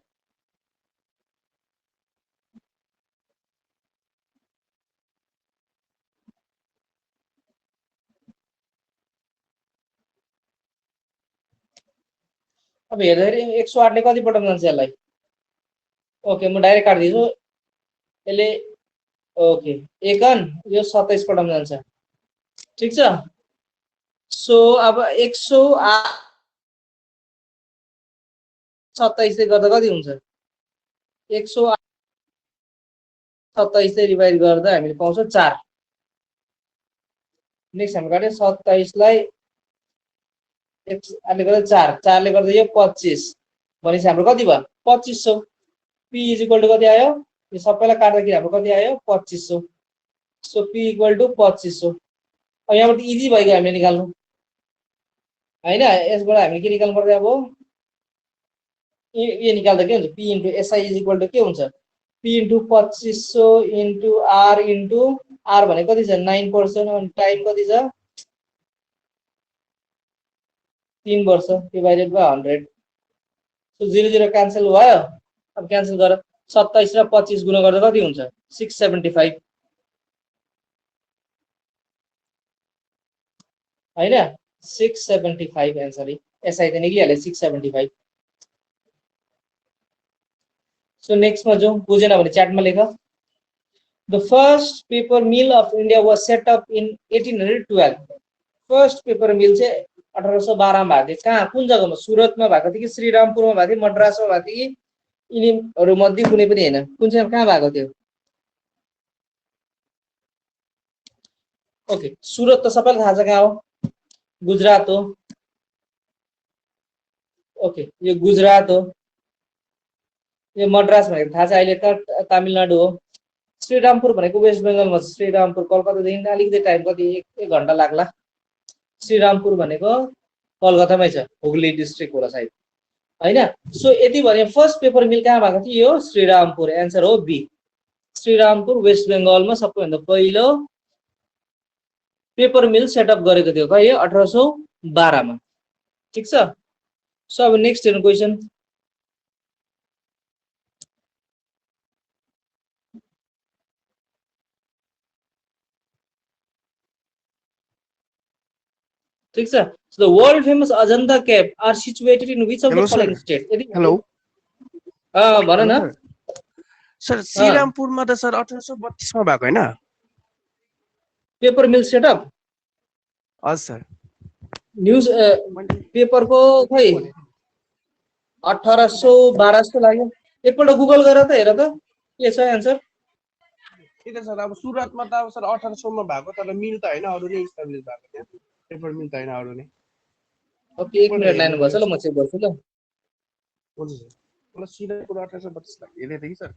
[SPEAKER 1] अब हेर्दाखेरि 108 ले कति पटक जान्छ यसलाई? ओके, म डाइरेक्ट काट्दिन्छु यसले। ओके, एकन यो 27 पटक जान्छ। ठीक छ। सो अब 127 से गर्दा कति हुन्छ? 127 से डिभाइड गर्दा हामीले पाउँछौँ 4। नेक्स्ट हामी काट्यो 27 लाई 1 ले गर्दा 4, 4 ले गर्दा यो 25 भनेपछि हाम्रो कति भयो? 2500। पी = कति आयो? यो सबैलाई काट्दाखेरि हाम्रो कति आयो? 2500। So P = 2500। अब यहाँबाट इजी भयो हामीले निकाल्नु हैन। यसबाट हामीले के निकाल्नु पर्छ? अब यो निकाल्दा के हुन्छ? पी * एसआई = के हुन्छ? पी * 2500 * r * r भने कति छ? 9%। अनि टाइम कति छ? 3 वर्ष डिभाइडेड बाइ 100। सो 0 0 क्यान्सल भयो। अब क्यान्सल गर। 27 र 25 गुणा गर्दा कति हुन्छ? 675 हैन, 675 एन्सर। एसआई त निक्लिहाल्यो 675। सो नेक्स्टमा जाउँ। बुझेन भने च्याटमा लेख। The first paper mill of India was set up in 1812। First paper mill चाहिँ 1812 मा भएको थियो। कहाँ, कुन जग्गामा? सुरतमा भएको थियो कि श्रीरामपुरमा भएको थियो, मद्रासमा भएको थियो कि यिनीहरू मध्ये कुनै पनि हैन? कुन चाहिँ कहाँ भएको थियो? ओके, सुरत त सबैलाई थाहा छ कहाँ हो? गुजरात हो। ओके, यो गुजरात हो। यो मद्रास भनेको थाहा छ, अहिले त तमिलनाडु हो। श्रीरामपुर भनेको वेस्ट बेङ्गलमा छ। श्रीरामपुर कलकत्तादेखि अलिकति टाइम, कति 1 घन्टा लाग्ला। श्रीरामपुर भनेको कलकत्तामै छ, हुगली डिस्ट्रिक्ट होला सायद हैन। सो यति भने फर्स्ट पेपर मिल कहाँ भएको थियो? यो श्रीरामपुर। एन्सर हो बी, श्रीरामपुर वेस्ट बेङ्गलमा सबैभन्दा पहिलो पेपर मिल सेटअप गरेको थियो कहिले? 1812 मा। ठीक छ। सो अब नेक्स्ट हेर्नु क्वेसन। ठीक छ। So the world famous Ajanta cave are situated in which of the following states?
[SPEAKER 2] Hello.
[SPEAKER 1] भन न।
[SPEAKER 2] सर श्रीरामपुरमा त सर 1832 मा भएको हैन?
[SPEAKER 1] पेपर मिल सेटअप
[SPEAKER 2] हजुर सर।
[SPEAKER 1] न्यूज पेपर को खै 1812 जस्तो लाग्यो। एकपल्ट गुगल गरेर त हेर त के छ एन्सर।
[SPEAKER 2] त्यही त सर, अब सुरतमा त अब सर 1800 मा भएको, तर मिल त हैन अरु नै इस्टाब्लिश भएको त्यहाँ। पेपर मिल त हैन अरु नै।
[SPEAKER 1] ओके, 1 मिनेट लाइन बस्छ ल, म चेक गर्छु ल।
[SPEAKER 2] हुन्छ सर। मलाई श्रीरामपुर 1832 लाग्यो हेर्दै थिएँ कि सर।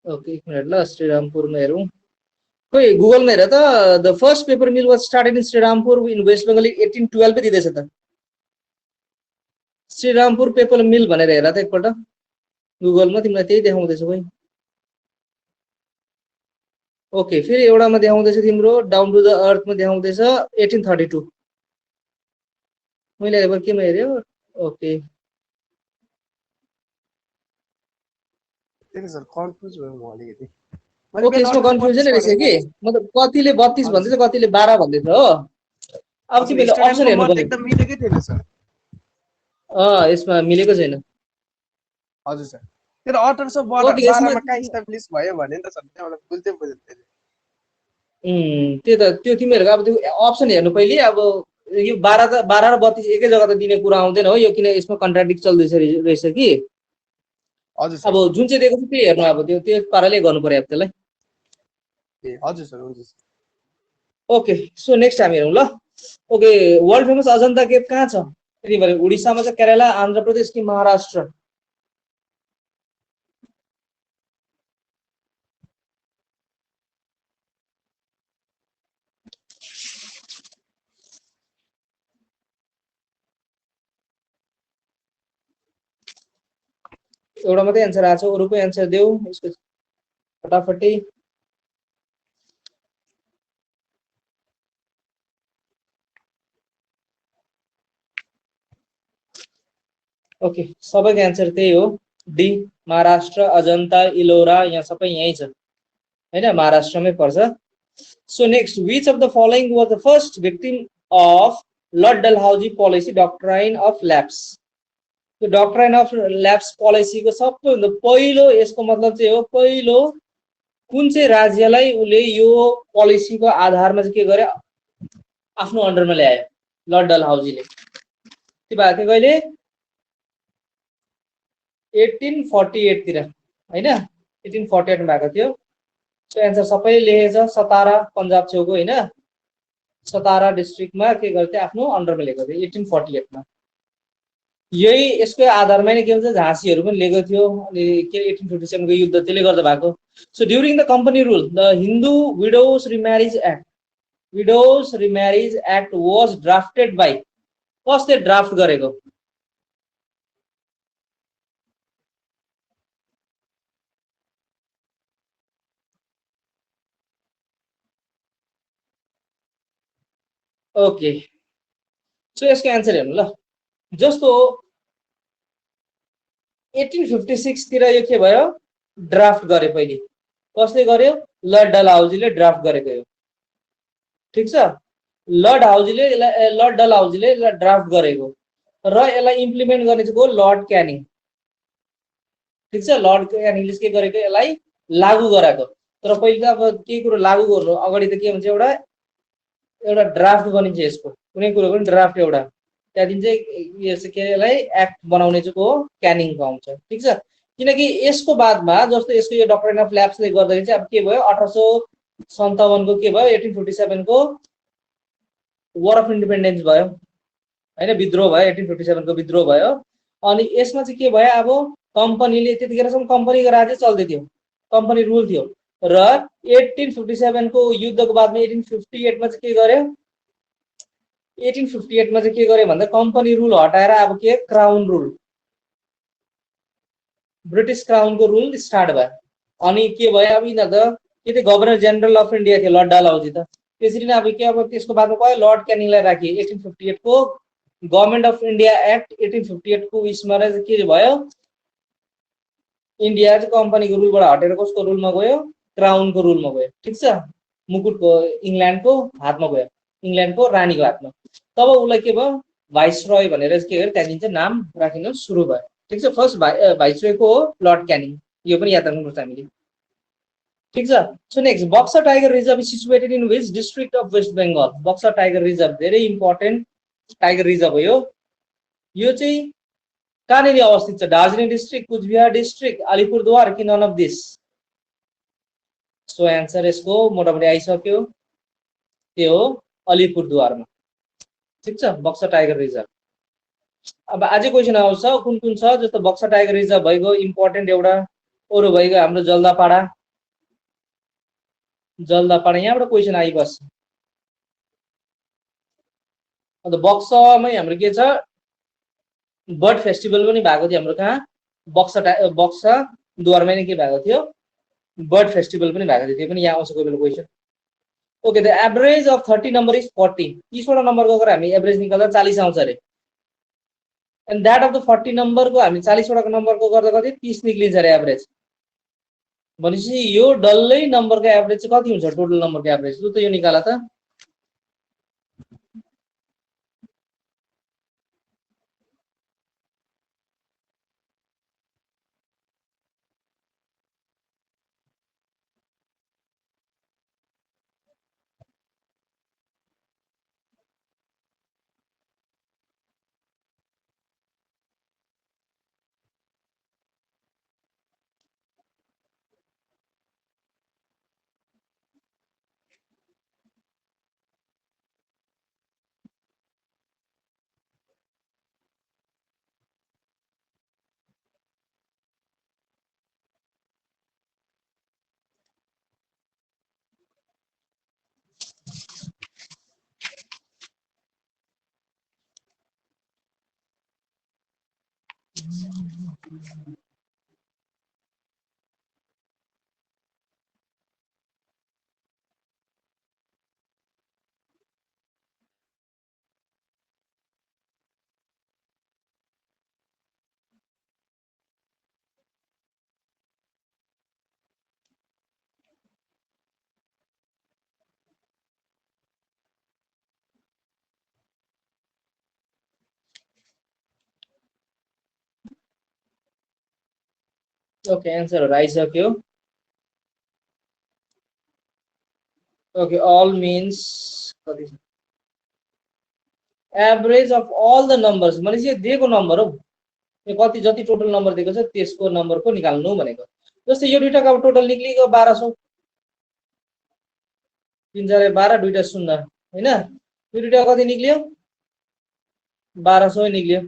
[SPEAKER 1] ओके, 1 मिनेट ल, श्रीरामपुरमा हेरौँ। खोइ गुगलमा हेर त, the first paper mill was started in Shrirampur in West Bengal 1812 पे दिँदैछ त। श्रीरामपुर पेपर मिल भनेर हेर त एकपल्ट गुगलमा, तिमीलाई त्यही देखाउँदैछ खोइ। ओके, फेरि एउटामा देखाउँदैछ तिम्रो डाउन टु द अर्थमा देखाउँदैछ 1832। मैले हेरेको केमा हेर्यो? ओके,
[SPEAKER 2] त्यही सर कन्फ्युज भयो म अलिकति।
[SPEAKER 1] ओके, यसमा कन्फ्युजन रहेछ कि, मतलब कतिले 32 भन्दैछ, कतिले 12 भन्दैछ हो। अब तिमीले अप्सन हेर्नु पर्यो।
[SPEAKER 2] एकदम मिलेकै थिएन सर।
[SPEAKER 1] यसमा मिलेको छैन।
[SPEAKER 2] हजुर सर। त्यो 1812 मा कहाँ इस्टाब्लिश भयो भने नि त सर, त्यहाँबाट बुझ्दै बुझ्दैन।
[SPEAKER 1] त्यो त त्यो तिमीहरूको अब त्यो अप्सन हेर्नु पहिले। अब यो 12 र 32 एकै जग्गा त दिने कुरा आउँदैन हो यो, किन यसमा कन्ट्राडिक्ट चल्दैछ रहेछ कि।
[SPEAKER 2] हजुर सर।
[SPEAKER 1] अब जुन चाहिँ दिएको छ त्यही हेर्नु, अब त्यो पाराले गर्नु पर्यो अब त्यसलाई।
[SPEAKER 2] ए हजुर सर, हुन्छ सर।
[SPEAKER 1] ओके, सो नेक्स्ट हामी हेरौँ ल। Okay, world famous Ajanta cave कहाँ छ? यदि भने उडिसामा छ, केरला, आन्ध्र प्रदेश कि महाराष्ट्र? एउटा मात्रै एन्सर आएको छ, अरूको एन्सर देऊ यसको फटाफटै। ओके, सबैको एन्सर त्यही हो, डी महाराष्ट्र, अजन्ता इलोरा, यहाँ सबै यहीँ छ हैन, महाराष्ट्रमै पर्छ। So next, which of the following was the first victim of Lord Dalhousie policy doctrine of lapse? त्यो डक्ट्राइन अफ ल्याप्स पोलिसीको सबैभन्दा पहिलो, यसको मतलब चाहिँ हो पहिलो कुन चाहिँ राज्यलाई उसले यो पोलिसीको आधारमा चाहिँ के गर्यो, आफ्नो अन्डरमा ल्यायो लर्ड डलहौजीले? त्यो भएको थियो कहिले? 1848 तिर हैन, 1848 मा भएको थियो। सो एन्सर सबैले लेखेछ, सतारा पन्जाब छेउको हैन, सतारा डिस्ट्रिक्टमा के गर्थ्यो, आफ्नो अन्डरमा लिएको थियो 1848 मा। यही यसको आधारमा नै के भन्छ, झाँसीहरू पनि लिएको थियो अनि के 1857 को युद्ध त्यसले गर्दा भएको। So during the company rule the Hindu widows remarriage act was drafted by, कसले ड्राफ्ट गरेको? ओके, सो यसको एन्सर हेर्नु ल। जस्तो 1856 तिर यो के भयो, ड्राफ्ट गरे पहिले। कसले गर्यो? लर्ड डलहौजीले ड्राफ्ट गरेको हो, ठिक छ। लर्ड डलहौजीले ड्राफ्ट गरेको र यसलाई इम्प्लिमेन्ट गर्ने चाहिँ को? लर्ड क्यानिङ, ठिक छ। लर्ड क्यानिङले के गरेको, यसलाई लागू गराएको। तर पहिले त अब केही कुरो लागू गर्नु अगाडि त के भन्छ, एउटा ड्राफ्ट बनिन्छ यसको, कुनै कुरो पनि ड्राफ्ट एउटा, त्यहाँदेखि चाहिँ यसलाई एक्ट बनाउने चाहिँ को? क्यानिङको आउँछ, ठिक छ। किनकि यसको बादमा जस्तो यसको यो डक्ट्राइन अफ ल्याप्सले गर्दाखेरि चाहिँ अब के भयो, 1857 को के भयो, 1857 को वार अफ इन्डिपेन्डेन्स भयो हैन, विद्रोह भयो, 1857 को विद्रोह भयो। अनि यसमा चाहिँ के भयो, अब कम्पनीले त्यतिखेरसम्म कम्पनीको राज्य चल्दै थियो, कम्पनी रुल थियो र 1857 को युद्धको बादमा 1858 मा चाहिँ के गर्यो, 1858 मा चाहिँ के गर्यो भन्दा कम्पनी रुल हटाएर अब के, क्राउन रुल, ब्रिटिस क्राउनको रुल स्टार्ट भयो। अनि के भयो, अब यिनीहरू त के थियो, गभर्नर जेनरल अफ इन्डिया थियो लर्ड डलहौजी त। त्यसरी नै अब के, अब त्यसको बादमा भयो लर्ड क्यानिङलाई राखियो। 1858 को गभर्नमेन्ट अफ इन्डिया एक्ट 1858 को उयसमा के भयो, इन्डिया चाहिँ कम्पनीको रुलबाट हटेर कसको रुलमा गयो, क्राउनको रुलमा गयो। ठिक छ, मुकुटको इङ्ल्यान्डको हातमा गयो, इङ्ल्यान्डको रानीको हातमा। तब उसलाई के भयो, भाइसरोय भनेर के गर्यो, त्यहाँदेखि चाहिँ नाम राखिन सुरु भयो। ठिक छ, फर्स्ट भाइसरोयको हो लर्ड क्यानिङ, यो पनि याद राख्नुपर्छ हामीले। ठिक छ, so next Buxa tiger reserve is situated in which district of West Bengal. Buxa tiger reserve धेरै इम्पोर्टेन्ट टाइगर रिजर्भ हो यो चाहिँ कहाँनिर अवस्थित छ, दार्जिलिङ डिस्ट्रिक्ट, कुचबिहार डिस्ट्रिक्ट, अलिपुरद्वार कि none of this. So answer यसको मोटामोटी आइसक्यो, त्यो हो अलिपुरद्वारमा। ठिक छ, बक्सा टाइगर रिजर्भ। अब अझै क्वेसन आउँछ कुन कुन छ, जस्तो बक्सा टाइगर रिजर्भ भइगयो इम्पोर्टेन्ट एउटा, अरू भइगयो हाम्रो जल्दापाडा, यहाँबाट क्वेसन आइबस्छ। अन्त बक्सामै हाम्रो के छ, बर्ड फेस्टिभल पनि भएको थियो हाम्रो कहाँ, बक्सा द्वारमै नै के भएको थियो, बर्ड फेस्टिभल पनि भएको थियो, त्यो पनि यहाँ आउँछ कोही बेला question. Okay, the average of 30 number is 40। 30वटा नम्बरको अगर हामी एभरेज निकाल्दा 40 आउँछ अरे, एन्ड द्याट अफ द 40 नम्बरको हामी 40वटाको नम्बरको गर्दा कति 30 निक्लिन्छ अरे एभरेज। भनेपछि यो डल्लै नम्बरको एभरेज चाहिँ कति हुन्छ, टोटल नम्बरको एभरेज, लु त यो निकाला त। ओके, एन्सरहरू आइसक्यो। ओके, अल मिन्स कति छ, average of all the numbers भनेपछि यो दिएको नम्बर हो, यो कति जति टोटल नम्बर दिएको छ त्यसको नम्बरको निकाल्नु भनेको। जस्तै यो दुईटाको अब टोटल निक्लिगयो 1200, 3 4 12, दुईटा शून्य होइन, यो दुईटा कति निक्लियो 1200 निक्लियो।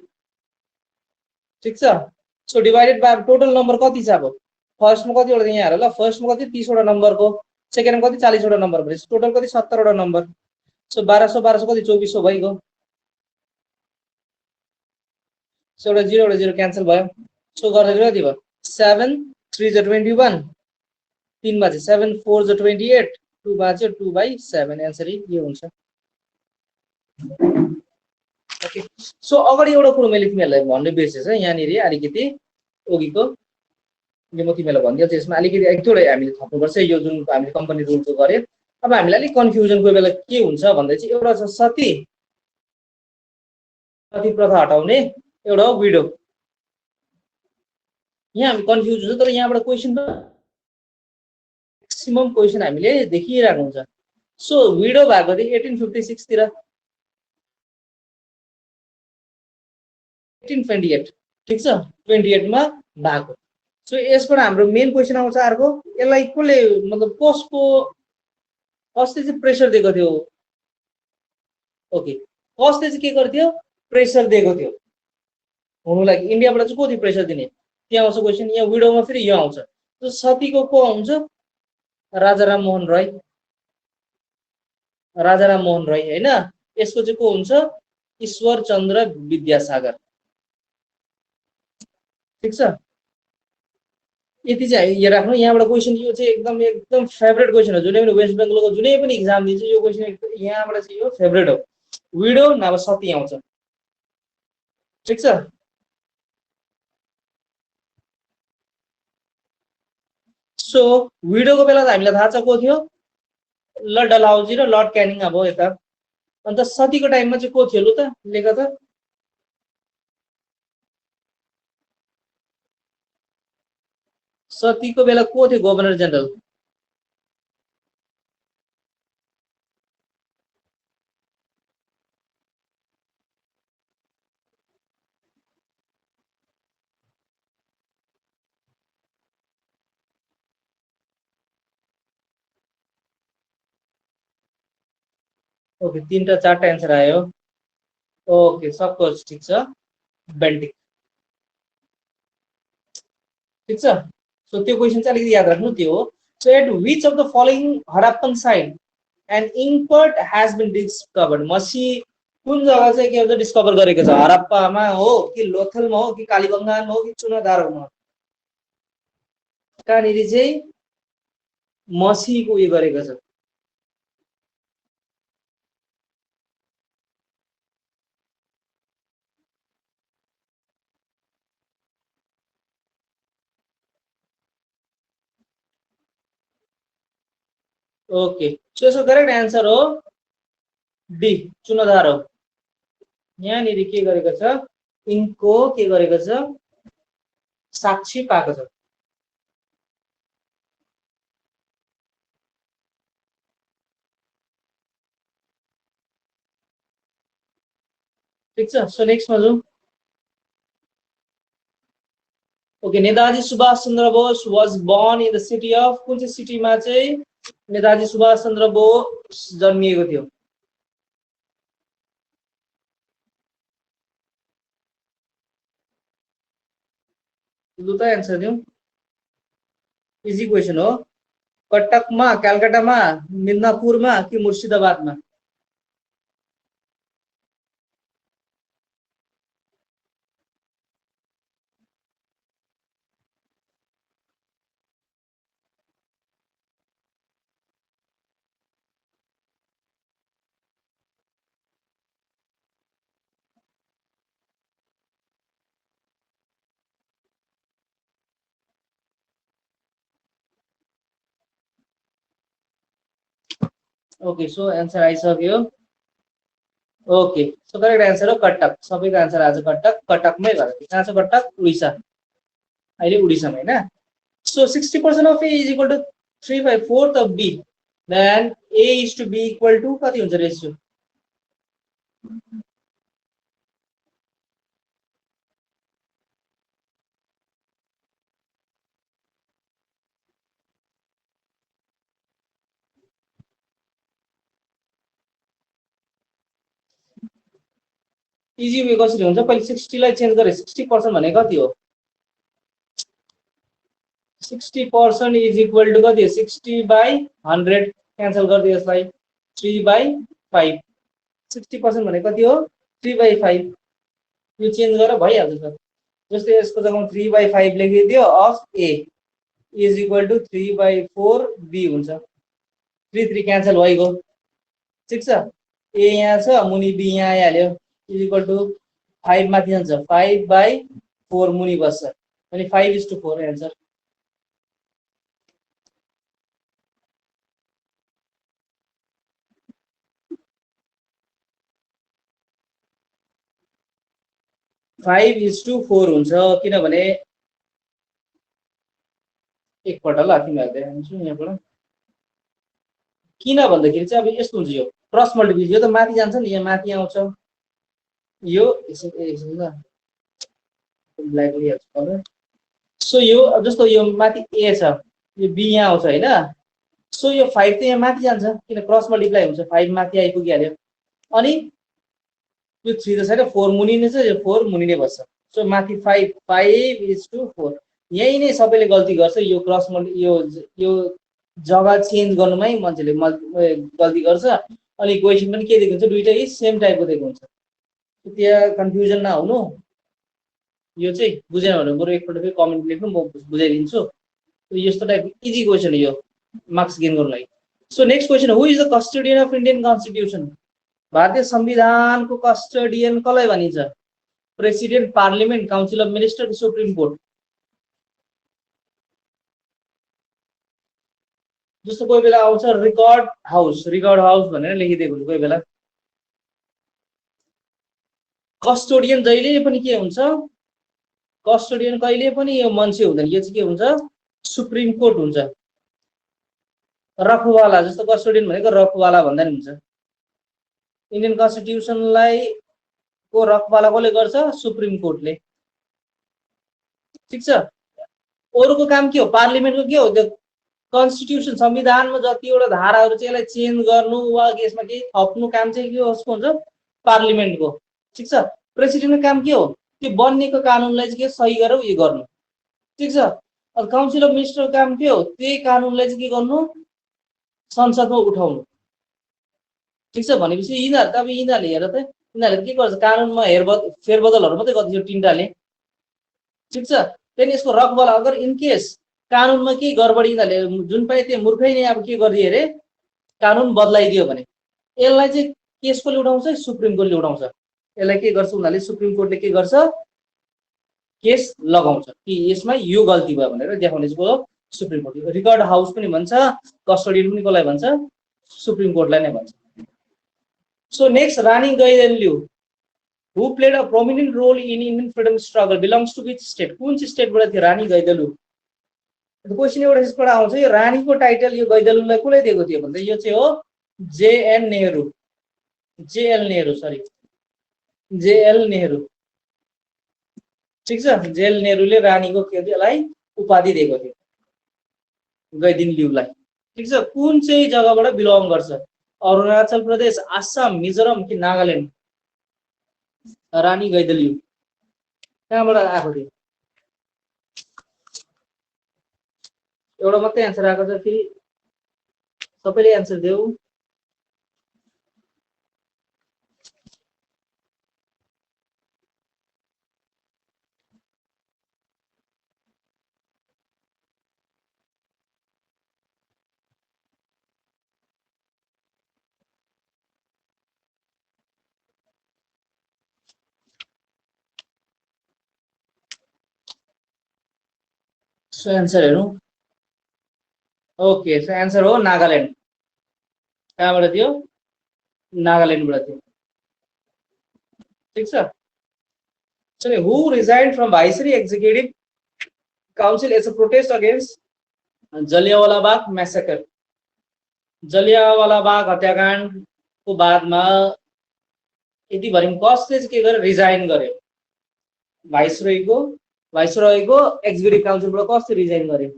[SPEAKER 1] ठिक छ, so divided by total number कति छ, अब फर्स्टमा कतिवटा यहाँ हेर ल, फर्स्टमा कति 30वटा नम्बरको, सेकेन्डमा कति 40वटा नम्बर, भनेपछि टोटल कति 70वटा नम्बर। सो 1200 1200 कति 2400 भइगयो। सो एउटा 0 क्यान्सल भयो। सो गर्दा कति भयो 7 3 जा 21, 3 मा चाहिँ 7 4 जा 28, 2 मा चाहिँ 2/7, एन्सर यो हुन्छ। ओके, सो अगाडि एउटा कुरो मैले तिमीहरूलाई भन्ने बिर्सेछ, यहाँनिर अलिकति अघिको यो म तिमीलाई भनिदिन्छु, यसमा अलिकति एक दुईवटा हामीले थप्नुपर्छ, यो जुन हामीले कम्पनी रुलको गरे। अब हामीलाई अलिक कन्फ्युजन कोही बेला के हुन्छ भन्दा चाहिँ एउटा छ सती प्रथा हटाउने, एउटा हो विडो। यहाँ हामी कन्फ्युज हुन्छ, तर यहाँबाट क्वेसन म्याक्सिमम क्वेसन हामीले देखिरहेको हुन्छ। सो विडो भएको थियो 1856 तिर, 1828, ठिक छ 28 मा भएको। सो यसबाट हाम्रो मेन क्वेसन आउँछ अर्को, यसलाई कसले मतलब कसले चाहिँ प्रेसर दिएको थियो, ओके कसले चाहिँ के गर्थ्यो प्रेसर दिएको थियो हुनु लागि, इन्डियाबाट चाहिँ कति प्रेसर दिने, त्यहाँ आउँछ क्वेसन। यहाँ विडोमा फेरि यो आउँछ, सो सतीको को आउँछ राजाराम मोहन राय, राजाराम मोहन राय होइन। यसको चाहिँ को हुन्छ ईश्वर चन्द्र विद्यासागर। ठिक छ, यति चाहिँ यहाँ राख्नु। यहाँबाट क्वेसन यो चाहिँ एकदम फेभरेट क्वेसन हो, जुनै पनि वेस्ट बेङ्गलको जुनै पनि इक्जाम दिन्छ यो क्वेसन यहाँबाट चाहिँ यो फेभरेट हो, विडो नभए सती आउँछ। ठिक छ, सो विडोको बेला त हामीलाई थाहा छ को थियो, लर्ड डलहौजी र लर्ड क्यानिङ अब यता। अन्त सतीको टाइममा चाहिँ को थियो लु त लेख त। सतीको बेला को थियो गभर्नर जनरल? ओके, 3 र 4 आन्सर आयो। ओके, सबको ठिक छ, बेल्टिक ठिक छ। सो त्यो क्वेसन चाहिँ अलिकति याद राख्नु, त्यो हो। So at which of the following Harappan site and import has been discovered? मसी कुन जग्गा चाहिँ के भन्छ डिस्कभर गरेको छ? हरप्पामा हो कि लोथलमा हो कि कालीबंगानमा हो कि चुनादारोमा? कहाँनिर चाहिँ मसीको उयो गरेको छ? ओके, सो यसको करेक्ट आन्सर हो डी, चुनादारो। यहाँनिर के गरेको छ, यिनको के गरेको छ, साक्षी पाएको छ। ठिक छ। सो नेक्स्टमा जाउँ। Okay, Netaji Subhash Chandra Bose was born in the city of, कुन चाहिँ सिटीमा चाहिँ नेताजी सुभाष चन्द्र बोस जन्मिएको थियो? लु त एन्सर दिउँ, इजी क्वेसन हो। कटकमा, कलकत्तामा, मिदनापुरमा कि मुर्शिदाबादमा? ओके, सो एन्सर आइसक्यो। ओके, सो करेक्ट आन्सर हो कटक। सबैको आन्सर आज कटक, कटकमै भयो। कहाँ छ कटक? उडिसा, अहिले उडिसामा होइन। So 60% of A is equal to 3/4 of B, then A is to B equal to कति हुन्छ रेसियो? इजी वे कसरी हुन्छ, पहिले 60 लाई चेन्ज गरे 60% भने कति हो? 60% इज इक्वल टु कति हो? 60/100। क्यान्सल गरिदियो यसलाई, 3/5। 60% भने कति हो? 3/5। यो चेन्ज गरेर भइहाल्छ सर। जस्तै यसको जग्गामा 3/5 लेखिदियो of A is equal to 3/4 B हुन्छ। 3 क्यान्सल भइगयो। ठिक छ। ए यहाँ छ, मुनि बी यहाँ आइहाल्यो, इज इक्वल टु 5 माथि जान्छ, 5/4 मुनि बस्छ, अनि 5:4 answer. Five is to four हुन्छ, किनभने एकपल्ट ल तिमीहरूले हेर्छु यहाँबाट, किन भन्दाखेरि चाहिँ अब यस्तो हुन्छ, यो क्रस मल्टिप्लिकेसन, यो त माथि जान्छ नि, यहाँ माथि आउँछ, यो सो यो जस्तो यो माथि ए छ, यो बी यहाँ आउँछ होइन। सो यो 5 त यहाँ माथि जान्छ, किन क्रस मल्टिप्लाई हुन्छ, 5 माथि आइपुगिहाल्यो। अनि यो 3 त छैन, 4 मुनि नै छ, यो 4 मुनि नै बस्छ। सो माथि 5:4 यही नै सबैले गल्ती गर्छ, यो क्रस मल्टि यो जग्गा चेन्ज गर्नुमै मान्छेले गल्ती गर्छ। अनि क्वेसन पनि के दिएको हुन्छ, दुईटै सेम टाइपको दिएको हुन्छ, त्यहाँ कन्फ्युजन नहुनु। यो चाहिँ बुझेन भने बरु एकपल्ट फेरि कमेन्ट लेख्नु, म बुझाइदिन्छु। यस्तो टाइप इजी क्वेसन हो यो, मार्क्स गेन गर्नु लागि। So next question, who is the custodian of Indian constitution? भारतीय संविधानको कस्टोडियन कसलाई भनिन्छ? President, parliament, council of minister, supreme court? जस्तो कोही बेला आउँछ रिकर्ड हाउस भनेर लेखिदिएको हुन्छ कोही बेला। कस्टोडियन जहिले पनि के हुन्छ, कस्टोडियन कहिले पनि यो मान्छे हुँदैन, यो चाहिँ के हुन्छ, सुप्रिम कोर्ट हुन्छ। रखवाला, जस्तो कस्टोडियन भनेको रखवाला भन्दा नि हुन्छ। इन्डियन कन्स्टिट्युसनलाई को रखवाला कसले गर्छ, सुप्रिम कोर्टले। ठिक छ। अरूको काम के हो, पार्लिमेन्टको के हो, त्यो कन्स्टिट्युसन संविधानमा जतिवटा धाराहरू चाहिँ यसलाई चेन्ज गर्नु वा यसमा केही थप्नु काम चाहिँ के कसको हुन्छ, पार्लिमेन्टको। ठिक छ। प्रेसिडेन्टको काम के हो, त्यो बन्नेको कानुनलाई चाहिँ के सही गरेर उयो गर्नु। ठिक छ। अब काउन्सिल अफ मिनिस्टरको काम के हो, त्यही कानुनलाई चाहिँ के गर्नु, संसदमा उठाउनु। ठिक छ। भनेपछि यिनीहरू त अब यिनीहरूले हेर त, यिनीहरूले के गर्छ, कानुनमा फेरबदलहरू मात्रै गर्दैछ तिनटाले। ठिक छ। त्यहाँदेखि यसको रखवाला, अगर इनकेस कानुनमा केही गडबडी यिनीहरूले जुन पाए त्यो मूर्खै नै अब के गरिदियो अरे, कानुन बदलाइदियो भने यसलाई चाहिँ केसकोले उठाउँछ, सुप्रिम कोर्टले उठाउँछ। यसलाई के गर्छ उनीहरूले, सुप्रिम कोर्टले के गर्छ, केस लगाउँछ कि यसमा यो गल्ती भयो भनेर देखाउने चाहिँ सुप्रिम कोर्ट। रिकर्ड हाउस पनि भन्छ, कस्टोडियन पनि कसलाई भन्छ, सुप्रिम कोर्टलाई नै भन्छ। So next, Rani Gaidinliu, who played a prominent role in Indian freedom struggle, belongs to which state? कुन चाहिँ स्टेटबाट थियो रानी गैडिन्ल्यू? क्वेसन एउटा यसबाट आउँछ, यो रानीको टाइटल यो गैडिन्ल्यूलाई कसले दिएको थियो भन्दा यो चाहिँ हो JN Nehru, JL Nehru, sorry JL Nehru. ठिक छ। जेएल नेहरूले रानीको के त्यसलाई उपाधि दिएको थियो गैडिन्ल्यूलाई। ठिक छ। कुन चाहिँ जग्गाबाट बिलोङ गर्छ, अरुणाचल प्रदेश, आसाम, मिजोरम कि नागाल्यान्ड? रानी गैडिन्ल्यू कहाँबाट आएको थियो? एउटा मात्रै एन्सर आएको छ, फेरि सबैले एन्सर देऊ। सो एन्सर हेरौँ। ओके, सो एन्सर हो नागाल्यान्ड। कहाँबाट थियो? नागाल्यान्डबाट थियो। ठिक छ। So, who resigned from Viceroy Executive Council as a protest against Jallianwala Bagh massacre? Jallianwala Bagh हत्याकाण्डको बादमा यति भरि कसले चाहिँ के गर्यो, रिजाइन गर्यो? भाइसरोयको एक्जिक्युटिभ काउन्सिलबाट कसले रिजाइन गर्यो?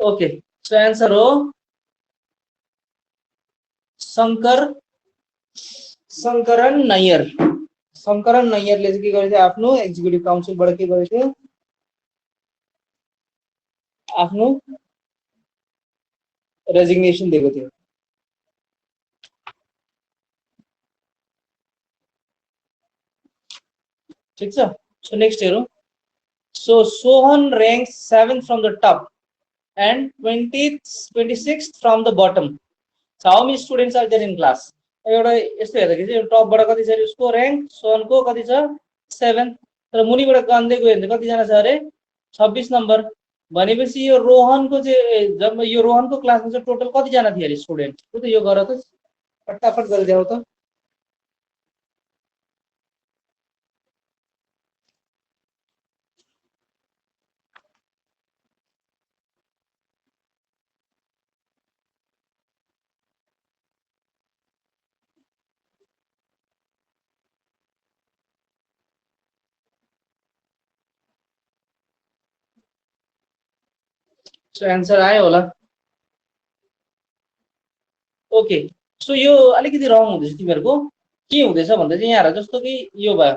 [SPEAKER 1] ओके, सो एन्सर हो शङ्करन नैयर। शङ्करन नैयरले चाहिँ के गरेको थियो, आफ्नो एक्जिक्युटिभ काउन्सिलबाट के गरेको थियो, आफ्नो रेजिग्नेसन दिएको थियो। ठिक छ। सो नेक्स्ट हेरौँ। So Sohan ranks 7th from the top and 26th from the bottom. So how many students are there in class? एउटा यस्तो हेर्दाखेरि चाहिँ टपबाट कति छ उसको र्याङ्क, सोहनको कति छ, 7th, तर मुनिबाट गन्दै गयो भने कतिजना छ अरे, 26 नम्बर। भनेपछि यो रोहनको चाहिँ जब यो रोहनको क्लासमा चाहिँ टोटल कतिजना थियो अरे स्टुडेन्ट? त्यो त यो गर त, फटाफट गरेर देखाउ त। सो एन्सर आयो होला। ओके, सो यो अलिकति रङ हुँदैछ तिमीहरूको। के हुँदैछ भन्दा चाहिँ यहाँ जस्तो कि यो भयो।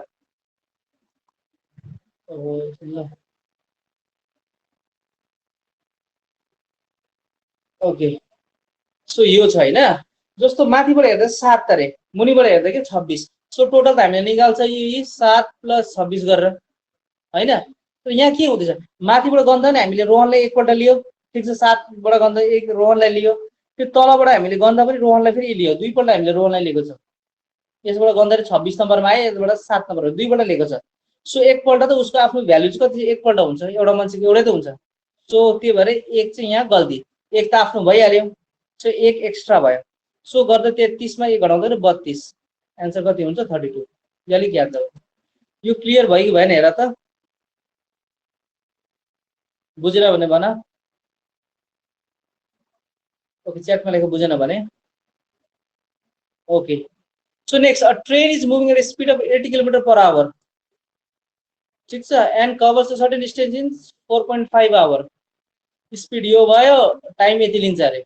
[SPEAKER 1] ओके, सो यो छ होइन, जस्तो माथिबाट हेर्दा 7 अरे, मुनिबाट हेर्दा के 26। सो टोटल त हामीले निकाल्छ यी 7 + 26 गरेर हैन। तर यहाँ के हुँदैछ, माथिबाट गन्ध नि हामीले रोहनलाई एकपल्ट लियो, ठिक छ, 7 बाट गन्ध एक रोहनलाई लियो, त्यो तलबाट हामीले गन्ध पनि रोहनलाई फेरि लियो, दुईपल्ट हामीले रोहनलाई लिएको छ। यसबाट गन्ध 26 नम्बरमा आयो, यसबाट 7 नम्बर दुईपल्ट लिएको छ। सो एकपल्ट त उसको आफ्नो भ्यालु कति एकपल्ट हुन्छ, एउटा मान्छेको एउटै त हुन्छ। सो त्यही भएर एक चाहिँ यहाँ गल्ती, एक त आफ्नो भइहाल्यो, सो एक एक्स्ट्रा भयो। सो गर्दा 33 मा 1 घटाउँदा 32, एन्सर कति हुन्छ 32। यो अलिक याद गर्नु। यो क्लियर भयो कि भएन हेर त, बुझेर भने भन। ओके, च्याटमा लेख बुझेन भने। Okay, so next, a train is moving at speed of 80 km/h, ठिक छ, and covers a certain distance in 4.5 hour. Speed यो भयो, टाइम यति लिन्छ अरे।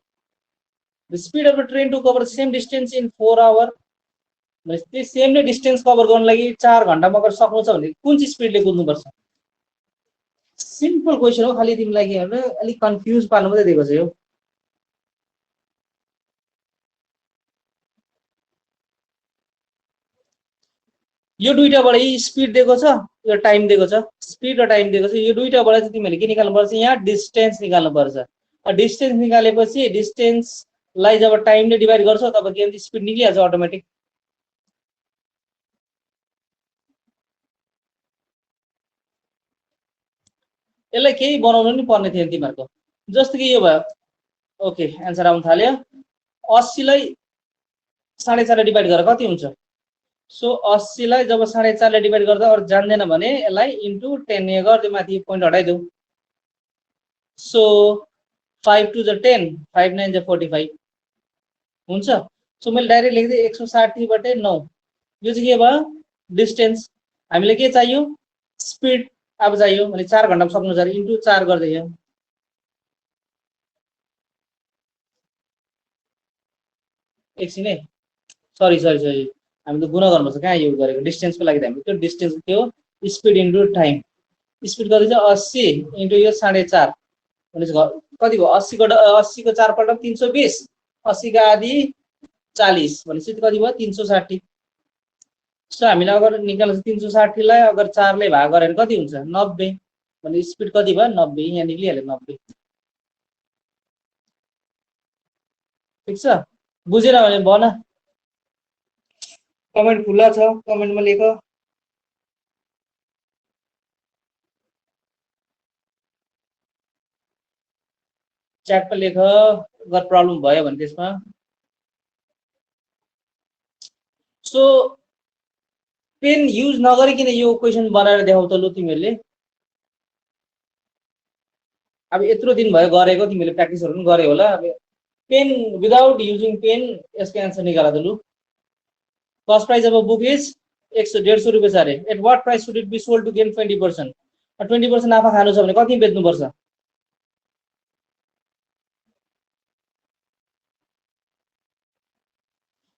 [SPEAKER 1] The speed of a train to cover same distance in 4 hour, त्यो same नै distance cover गर्नु लागि 4 घण्टामा अगर सक्नु छ भने कुन चाहिँ स्पिडले कुद्नुपर्छ? सिम्पल क्वेसन हो, खालि तिमीलाई के भने अलिक कन्फ्युज पार्नु मात्रै दिएको छ यो। यो दुईटाबाट स्पिड दिएको छ, यो टाइम दिएको छ, स्पिड र टाइम दिएको छ। यो दुईटाबाट चाहिँ तिमीले के निकाल्नु पर्छ, यहाँ डिस्टेन्स निकाल्नु पर्छ। डिस्टेन्स निकालेपछि डिस्टेन्सलाई जब टाइमले डिभाइड गर्छ तब के हुन्छ, स्पिड निक्लिहाल्छ अटोमेटिक। यसलाई केही बनाउनु नि पर्ने थियो तिमीहरूको, जस्तो कि यो भयो। ओके, एन्सर आउन थाल्यो। 80 लाई 4.5 ले डिभाइड गरेर कति हुन्छ? सो 80 लाई जब 4.5 ले डिभाइड गर्दा अरु जान्दैन भने यसलाई इन्टु 10 ए गर्दै माथि पोइन्ट हटाइदेऊ। सो 5 2 = 10, 5 9 = 45 हुन्छ। सो मैले डाइरेक्ट लेख्दै 160/9। यो चाहिँ के भयो? डिस्टेन्स। हामीले के चाहियो? स्पिड। अब चाहियो भने 4 घण्टामा सक्नु छ इन्टु 4 गर्दै यो। एकछिन है, सरी हामी त गुणा गर्नुपर्छ, कहाँ यो गरेको डिस्टेन्सको लागि त हामी त्यो डिस्टेन्स के हो, स्पिड इन्टु टाइम। स्पिड कति छ 80 इन्टु यो 4.5 भनेपछि कति भयो? 80 को 4 पल्ट 320, 80 का आधी 40 भनेपछि कति भयो? 360। सो हामीले अगर निकाल्नु 360 लाई अगर 4 ले भाग गरे कति हुन्छ? 90। भने स्पिड कति भयो? 90। यहाँ निक्लिहाल्यो 90। ठिक छ, बुझेन भने भन, कमेन्ट खुल्ला छ, कमेन्टमा लेख। च्याटमा लेख अगर प्रब्लम भयो भने त्यसमा। सो पेन युज नगरिकन यो क्वेसन बनाएर देखाउ त लु तिमीहरूले। अब यत्रो दिन भयो गरेको, तिमीले प्र्याक्टिसहरु पनि गरे होला। अब पेन विदाउट युजिङ पेन यसको एन्सर निकाल त लु। Cost price of a book is 150 रुपियाँ छ अरे। At what price should it be sold to gain 20%? 20% नाफा खानु छ भने कति बेच्नुपर्छ?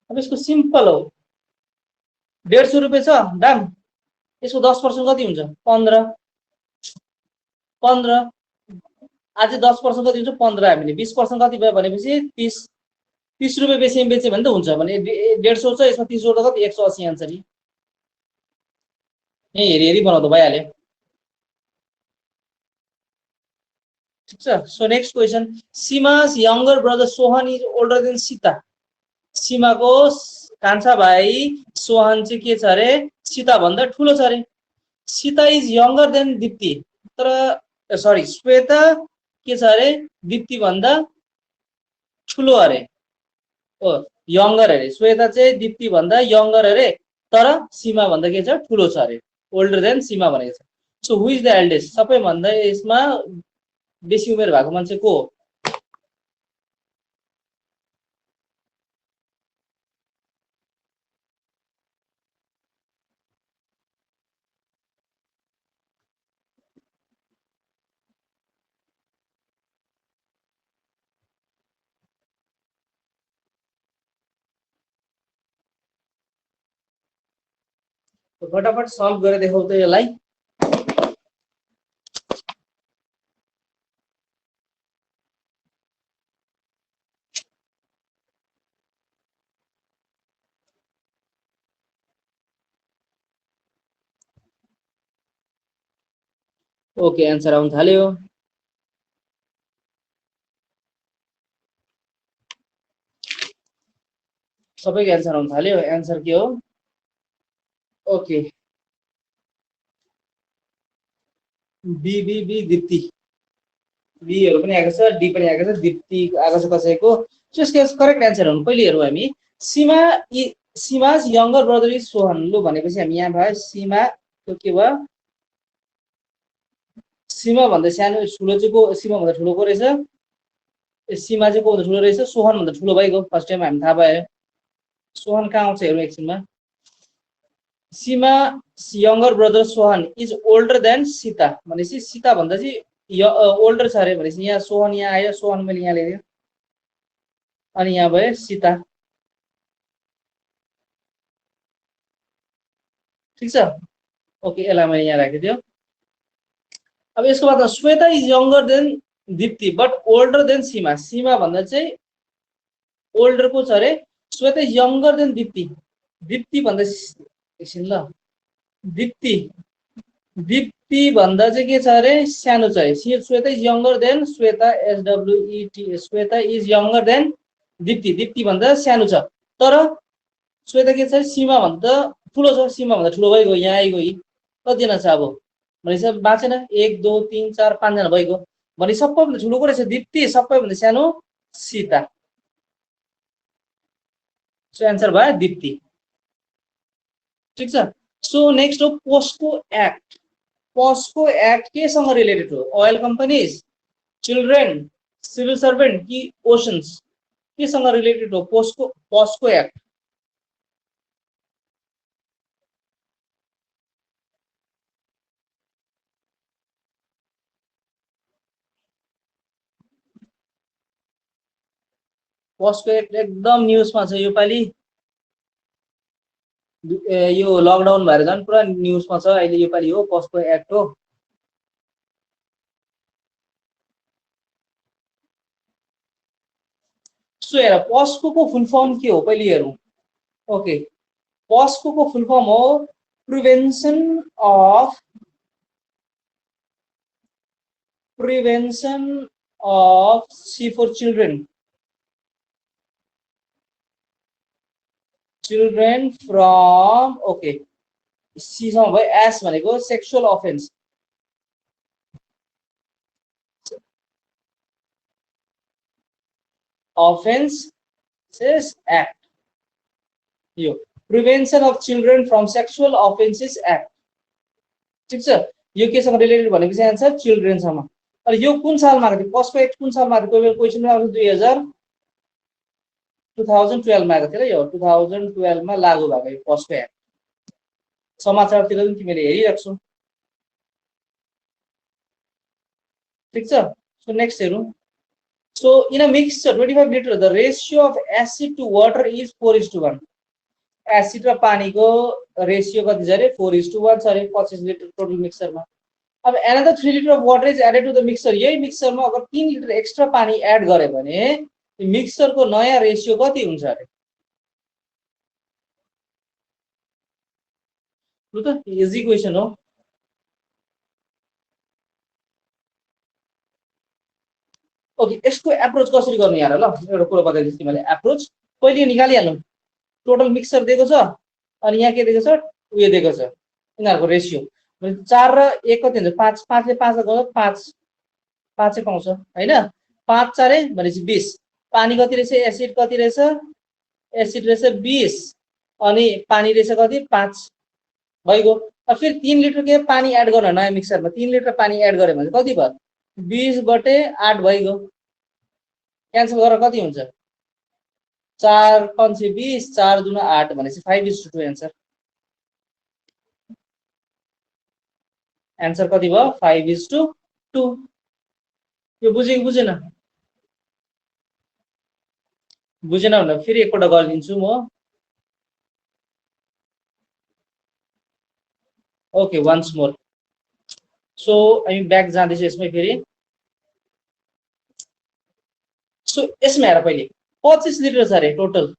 [SPEAKER 1] अब यसको सिम्पल हो, 150 रुपियाँ छ दाम, यसको 10% कति हुन्छ? 15। 15 आज 10% कति हुन्छ? 15। हामीले 20% कति भयो भनेपछि 30। 30 रुपियाँ बेसी बेच्यो भने त हुन्छ भने 150 छ, यसमा 30 जोड्दा कति? 180 आन्सर। यही हेरी बनाउँदा भइहाल्यो। ठिक छ। सो नेक्स्ट क्वेसन, सीमा's younger brother Sohan is older than Sita. सीमाको कान्छा भाइ सोहन चाहिँ के छ अरे? सीता भन्दा ठुलो छ अरे। सीता इज यङ्गर देन दिप्ति, तर सरी श्वेता के छ अरे? दिप्ति भन्दा ठुलो अरे। ओ यङ्गर अरे, श्वेता चाहिँ दिप्ति भन्दा यङ्गर अरे, तर सीमा भन्दा के छ? ठुलो छ अरे। ओल्डर देन सीमा भनेको छ। So who is the eldest? सबैभन्दा यसमा बेसी उमेर भएको मान्छे को हो? फटाफट सल्भ गरेर देखाउ त यसलाई। ओके एन्सर आउन थाल्यो। सबैको एन्सर आउन थाल्यो। एन्सर के हो? Okay B B B Dipti. बीहरू पनि आएको छ, डी पनि आएको छ, दिप्ती आएको छ कसैको। सो यसको करेक्ट एन्सर हुनु पहिले हेरौँ हामी। सीमा Seema's younger brother is Sohan. लु भनेपछि हामी यहाँ भयो सीमा त्यो के भयो? सीमा भन्दा सानो ठुलो चाहिँ को? सीमा भन्दा ठुलो को रहेछ? सीमा चाहिँ को भन्दा ठुलो रहेछ? सोहन भन्दा ठुलो भइगयो। फर्स्ट टाइम हामी थाहा भयो। सोहन कहाँ आउँछ हेरौँ एकछिनमा। Seema younger brother Sohan is older than Sita भनेपछि सीता भन्दा चाहिँ ओल्डर छ अरे भनेपछि यहाँ सोहन यहाँ आयो। सोहन मैले यहाँ ल्याइदिएँ अनि यहाँ भयो सीता। ठिक छ। ओके यसलाई मैले यहाँ राखिदियो। अब यसको बादमा Shweta is younger than Dipti but older than Seema. Seema भन्दा चाहिँ ओल्डर को छ अरे? Shweta is younger than Dipti. Dipti भन्दा एकछिन ल, दिप्ती दिप्ती भन्दा चाहिँ के छ अरे? सानो छ अरे। Shweta is younger than Shweta SWET. Shweta is younger than Dipti. Dipti भन्दा सानो छ। तर श्वेता के छ? सीमा भन्दा ठुलो छ। सीमा भन्दा ठुलो भइगयो। यहाँ आइगयो। कतिजना छ अब भनेपछि बाँचेन? 1 2 3 4 5 जना भइगयो। भने सबैभन्दा ठुलो को रहेछ? दिप्ती। सबैभन्दा सानो सीता। सो एन्सर भयो दिप्ती। ठिक छ। सो नेक्स्ट हो पोस्को एक्ट। पोस्को एक्ट केसँग रिलेटेड हो? Oil companies, children, civil servant कि ओसन्स? केसँग रिलेटेड हो पोस्को एक्ट? पोस्को एक्ट एकदम न्युजमा छ योपालि। यो लकडाउन भएर झन् पुरा न्युजमा छ अहिले योपालि हो पोस्को एक्ट हो। सो हेर पोस्को फुल फर्म के हो पहिले हेरौँ। ओके पोस्को फुल फर्म हो prevention of C for children from okay सीसँग भयो एस भनेको सेक्सुअल अफेन्स। Offences act. यो prevention of children from sexual offences act. ठिक छ। यो केसँग रिलेटेड भनेपछि एन्सर चिल्ड्रेनसँग। अनि यो कुन सालमा आएको थियो? पोस्को एक्ट कुन सालमा आएको थियो? कोही बेला क्वेसन आउँछ 2012 मा आएको थियो र यो 2012 मा लागू भएको यो पोस्को एक्ट। समाचारतिर पनि तिमीले हेरिराख्छौ। ठिक छ। सो नेक्स्ट हेरौँ। So in a mixture 25 litre the ratio of acid to water is 4:1। Acid र पानीको रेसियो कति छ अरे? 4:1 छ अरे 25 लिटर टोटल मिक्सचरमा। अब another 3 litre of water is added to the mixture. यही मिक्सचरमा अगर 3 लिटर एक्स्ट्रा पानी एड गरे भने मिक्सचरको नयाँ रेसियो कति हुन्छ अरे? लु त इजी क्वेसन हो। ओके यसको एप्रोच कसरी गर्ने यार? ल एउटा कुरो बताइदिन्छु तिमीलाई। एप्रोच पहिले निकालिहाल्नु। टोटल मिक्सचर दिएको छ अनि यहाँ के दिएको छ? उयो दिएको छ यिनीहरूको रेसियो। 4 र 1 कति हुन्छ? 5। 5 ले 5 गर्दा 5 5 पाउँछ हैन? 5 4 भनेपछि 20। पानी कति रहेछ? एसिड कति रहेछ? एसिड रहेछ 20 अनि पानी रहेछ कति? 5 भइगयो। अब फेरि 3 लिटर के पानी एड गर्न नयाँ मिक्सचरमा 3 लिटर पानी एड गरे भने कति भयो? 20/8 भइगयो। क्यान्सल गरेर कति हुन्छ? 4 5 20 4 दुना 8 भनेपछि 5:2 एन्सर। एन्सर कति भयो? 5:2। यो बुझ्यो कि बुझेन? बुझेन भने फेरि एकपल्ट गरिदिन्छु म। Okay once more. सो हामी ब्याक जाँदैछु यसमै फेरि। सो यसमा हेर पहिले 25 लिटर छ अरे टोटल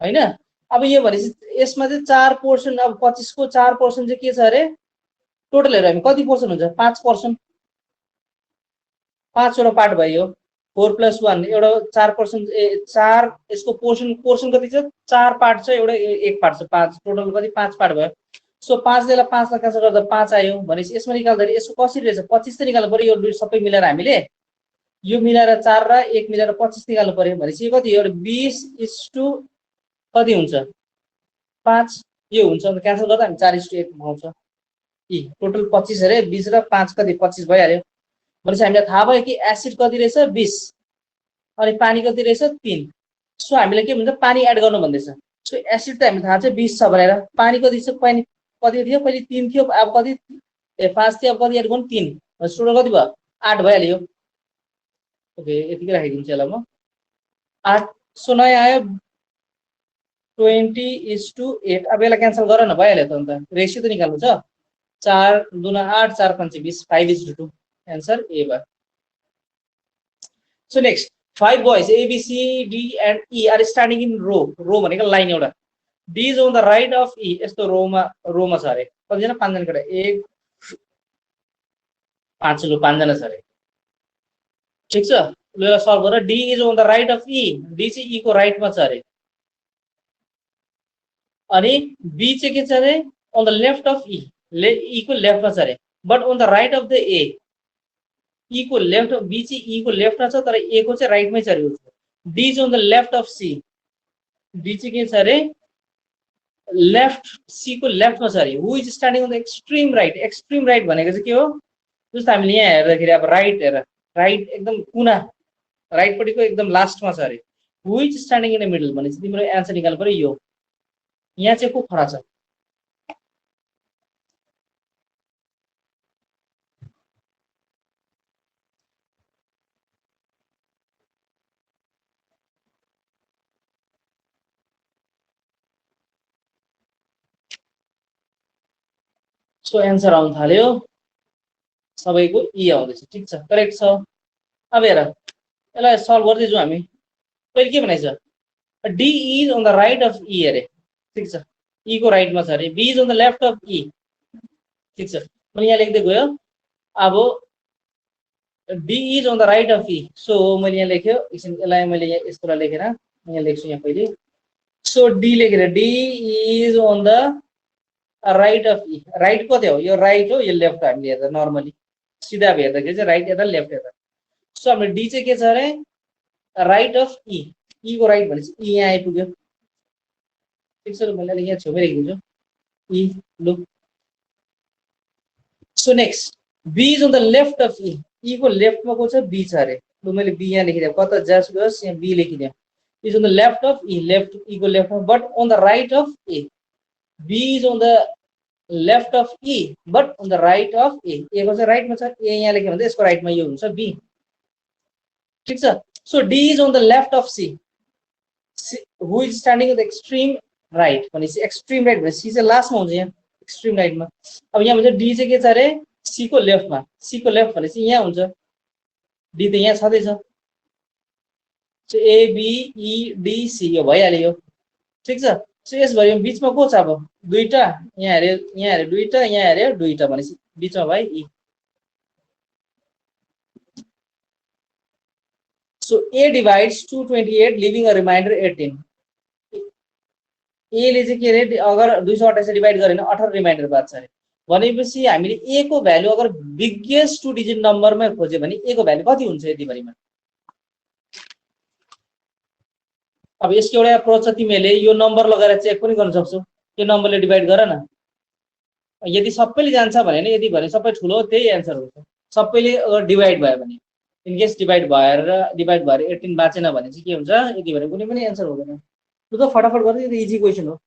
[SPEAKER 1] हैन? अब यो भनेपछि यसमा चाहिँ 4%। अब 25 को 4% चाहिँ के छ अरे? टोटल हेर हामी कति पर्सेन्ट हुन्छ 5%, 5वटा पार्ट भयो 4+1 एउटा 4%, 4 यसको पोर्सन कति छ 4 पार्ट छ, एउटा 1 पार्ट छ 5, टोटल कति 5 पार्ट भयो। सो 5 लाई 5 लाई क्यान्सल गर्दा 5 आयो भनेपछि यसमा निकाल्दाखेरि यसको कसरी रहेछ 25 त निकाल्नु पर्यो, यो सबै मिलाएर हामीले यो मिलाएर 4 र 1 मिलाएर 25 निकाल्नु पर्यो भनेपछि यो कति एउटा 20:, कति हुन्छ 5 यो हुन्छ। अन्त क्यान्सल गर्दा हामी 4:1 पाउँछ। यी टोटल 25 अरे 20 र 5 कति 25 भइहाल्यो भनेपछि हामीलाई थाहा भयो कि एसिड कति रहेछ 20 अनि पानी कति रहेछ 3। सो हामीले के भन्छ पानी एड गर्नु भन्दैछ। सो एसिड त हामीलाई थाहा छ 20 छ भनेर, पानी कति छ पानी कति थियो पहिले 3 थियो, अब कति 5 थियो, अब कति एड गर्नु 3, टोटल कति भयो 8 भइहाल्यो। ओके यतिकै राखिदिन्छु यसलाई म 8। सो नयाँ आयो 20:8। अब यसलाई क्यान्सल गर न भइहाल्यो त, अन्त रेसियो त निकाल्नु छ 4 दूना 8 4 5 20 5:2 आन्सर ए भयो। So next 5 boys A B C D and E are standing in row भनेको लाइन एउटा, D is on the right of E यस्तो रोमा छ अरे, कतिजना 5 जना केटा 1 5 लो 5 जना छ अरे, ठीक छ। ल सल्भ गर D is on the right of E, D चाहिँ E को राइटमा छ अरे, अनि B चाहिँ के छ अरे on the left of E, E को लेफ्टमा छ अरे, but on the right of the A, E को लेफ्ट B चाहिँ E को लेफ्टमा छ तर A को चाहिँ राइटमै छ अरे। D is on the left of C, D चाहिँ के छ अरे लेफ्ट C को लेफ्टमा छ अरे, who is standing on the extreme right. Extreme right भनेको चाहिँ के हो जस्तो हामीले यहाँ हेर्दाखेरि अब राइट हेर, राइट एकदम कुना राइटपट्टिको एकदम लास्टमा छ अरे, who is standing in the middle भनेपछि तिम्रो एन्सर निकाल्नु पर्यो यो, यहाँ चाहिँ को खडा छ। सो एन्सर आउन थाल्यो सबैको ई आउँदैछ, ठिक छ करेक्ट छ। अब हेर यसलाई सल्भ गर्दै जाउँ हामी। पहिले के भनेछ D is on the right of E अरे, ठिक छ ई को राइटमा छ अरे, B is on the left of E, ठिक छ। मैले यहाँ लेख्दै गयो अब D is on the right of E, so मैले यहाँ लेख्यो एकछिन यसलाई मैले यहाँ यस्तो लेखेर यहाँ लेख्छु यहाँ पहिले। सो डी लेखेर D is on the right of E, right कति हो यो राइट हो यो लेफ्ट हो, हामीले हेर्दा नर्मली सिधा हेर्दाखेरि चाहिँ राइट यता लेफ्ट यता। सो हाम्रो डी चाहिँ के छ अरे राइट अफ ई, ई को राइट भनेपछि ई यहाँ आइपुग्यो, ठिक छ। मैले यहाँ छेउमै लेखिदिन्छु ई लु। So next B is on the left of E, E को लेफ्टमा को छ बी छ अरे, लु मैले बी यहाँ लेखिदिएँ कता जस गयोस् यहाँ बी लेखिदिएँ, is on the left of E, left E को लेफ्टमा but on the right of A, B is on the left of E but on the right of A, A को चाहिँ राइटमा छ, ए यहाँ लेख्यो भने यसको राइटमा यो हुन्छ बी, ठिक छ। So D is on the left of C, who is standing the extreme right भनेपछि एक्सट्रिम राइट भनेपछि सी चाहिँ लास्टमा हुन्छ यहाँ एक्सट्रिम राइटमा। अब यहाँ भन्छ डी चाहिँ के छ अरे सी को लेफ्टमा, सी को लेफ्ट भनेपछि यहाँ हुन्छ, डी त यहाँ छँदैछ, A B E D C यो भइहाल्यो यो, ठिक छ। सो यस भयो बिचमा को छ अब दुईटा, यहाँ हेऱ्यो दुईटा, यहाँ हेऱ्यो दुईटा भनेपछि बिचमा भाइ E. So A divides 228 living a remainder 18, A ले चाहिँ के अरे अगर 228 डिभाइड गऱ्यो भने 18 रिमाइन्डर बाँच्छ अरे, भनेपछि हामीले ए को भ्यालु अगर बिगेस्ट 2 डिजिट नम्बरमा खोज्यो भने ए को भ्यालु कति हुन्छ यतिभरिमा। अब यसको एउटा अप्रोच छ, तिमीले यो नम्बर लगाएर चेक पनि गर्न सक्छौ, यो नम्बरले डिभाइड गर न, यदि सबैले जान्छ भने यदि भने सबै ठुलो त्यही एन्सर हुन्छ, सबैले अगर डिभाइड भयो भने इनकेस डिभाइड भएर 18 बाँचेन भने चाहिँ के हुन्छ यदि भने कुनै पनि एन्सर हुँदैन। लु त फटाफट गर्दै, यो इजी क्वेसन हो।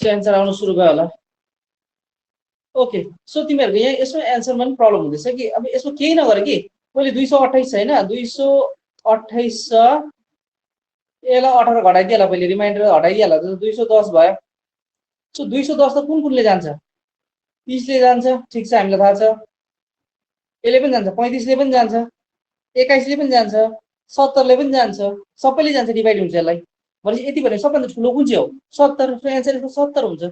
[SPEAKER 1] एन्सर आउनु सुरु भयो होला। ओके, सो तिमीहरूको यहाँ यसमा एन्सरमा पनि प्रब्लम हुँदैछ कि अब यसमा केही नगरे कि मैले 228 छैन 228 छ, यसलाई 18 घटाइदिइहाल, पहिले रिमाइन्डर हटाइदिइहाल, 210 भयो। सो 210 त कुन कुनले जान्छ? 30 ले जान्छ, ठिक छ, हामीलाई थाहा छ। यसले पनि जान्छ, 35 ले पनि जान्छ, 21 ले पनि जान्छ, 70 ले पनि जान्छ, सबैले जान्छ, डिभाइड हुन्छ यसलाई। भनेपछि यति भने सबभन्दा ठुलो कुन चाहिँ हो? 70। एन्सर यसको 70 हुन्छ।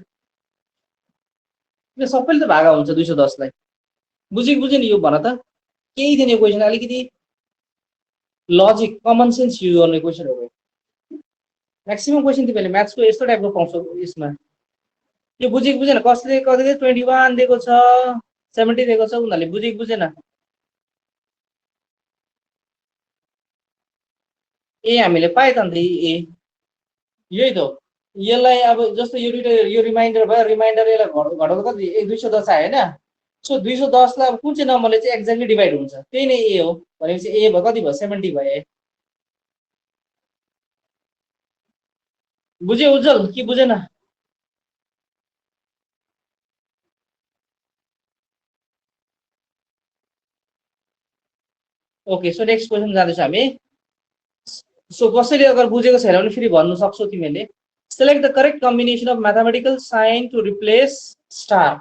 [SPEAKER 1] यो सबैले त भागा हुन्छ 210 लाई। बुझ्यो नि यो भन त? केही थिएन यो क्वेसन, अलिकति लजिक कमन सेन्स युज गर्ने क्वेसन हो। म्याक्सिमम क्वेसन तिमीहरूले म्याथ्सको यस्तो टाइपको पाउँछौ यसमा। यो बुझेन? कसले कति 21 दिएको छ, 70 दिएको छ, उनीहरूले बुझेन। ए हामीले पाए त अन्त ए यही त हो। यसलाई अब जस्तो यो दुईटा यो रिमाइन्डर भयो, रिमाइन्डर यसलाई घटाउँदा कति 210 आयो होइन। सो 210 लाई अब कुन चाहिँ नम्बरले चाहिँ एक्ज्याक्टली डिभाइड हुन्छ? त्यही नै ए हो। भनेपछि ए भयो कति भयो? 70 भयो। बुझ्यो उज्जवल कि बुझेन? ओके, सो नेक्स्ट क्वेसन जाँदैछौँ हामी। सो कसैले अगर बुझेको छैन भने फेरि भन्नु सक्छौ तिमीहरूले। Select the correct combination of mathematical sign to replace star.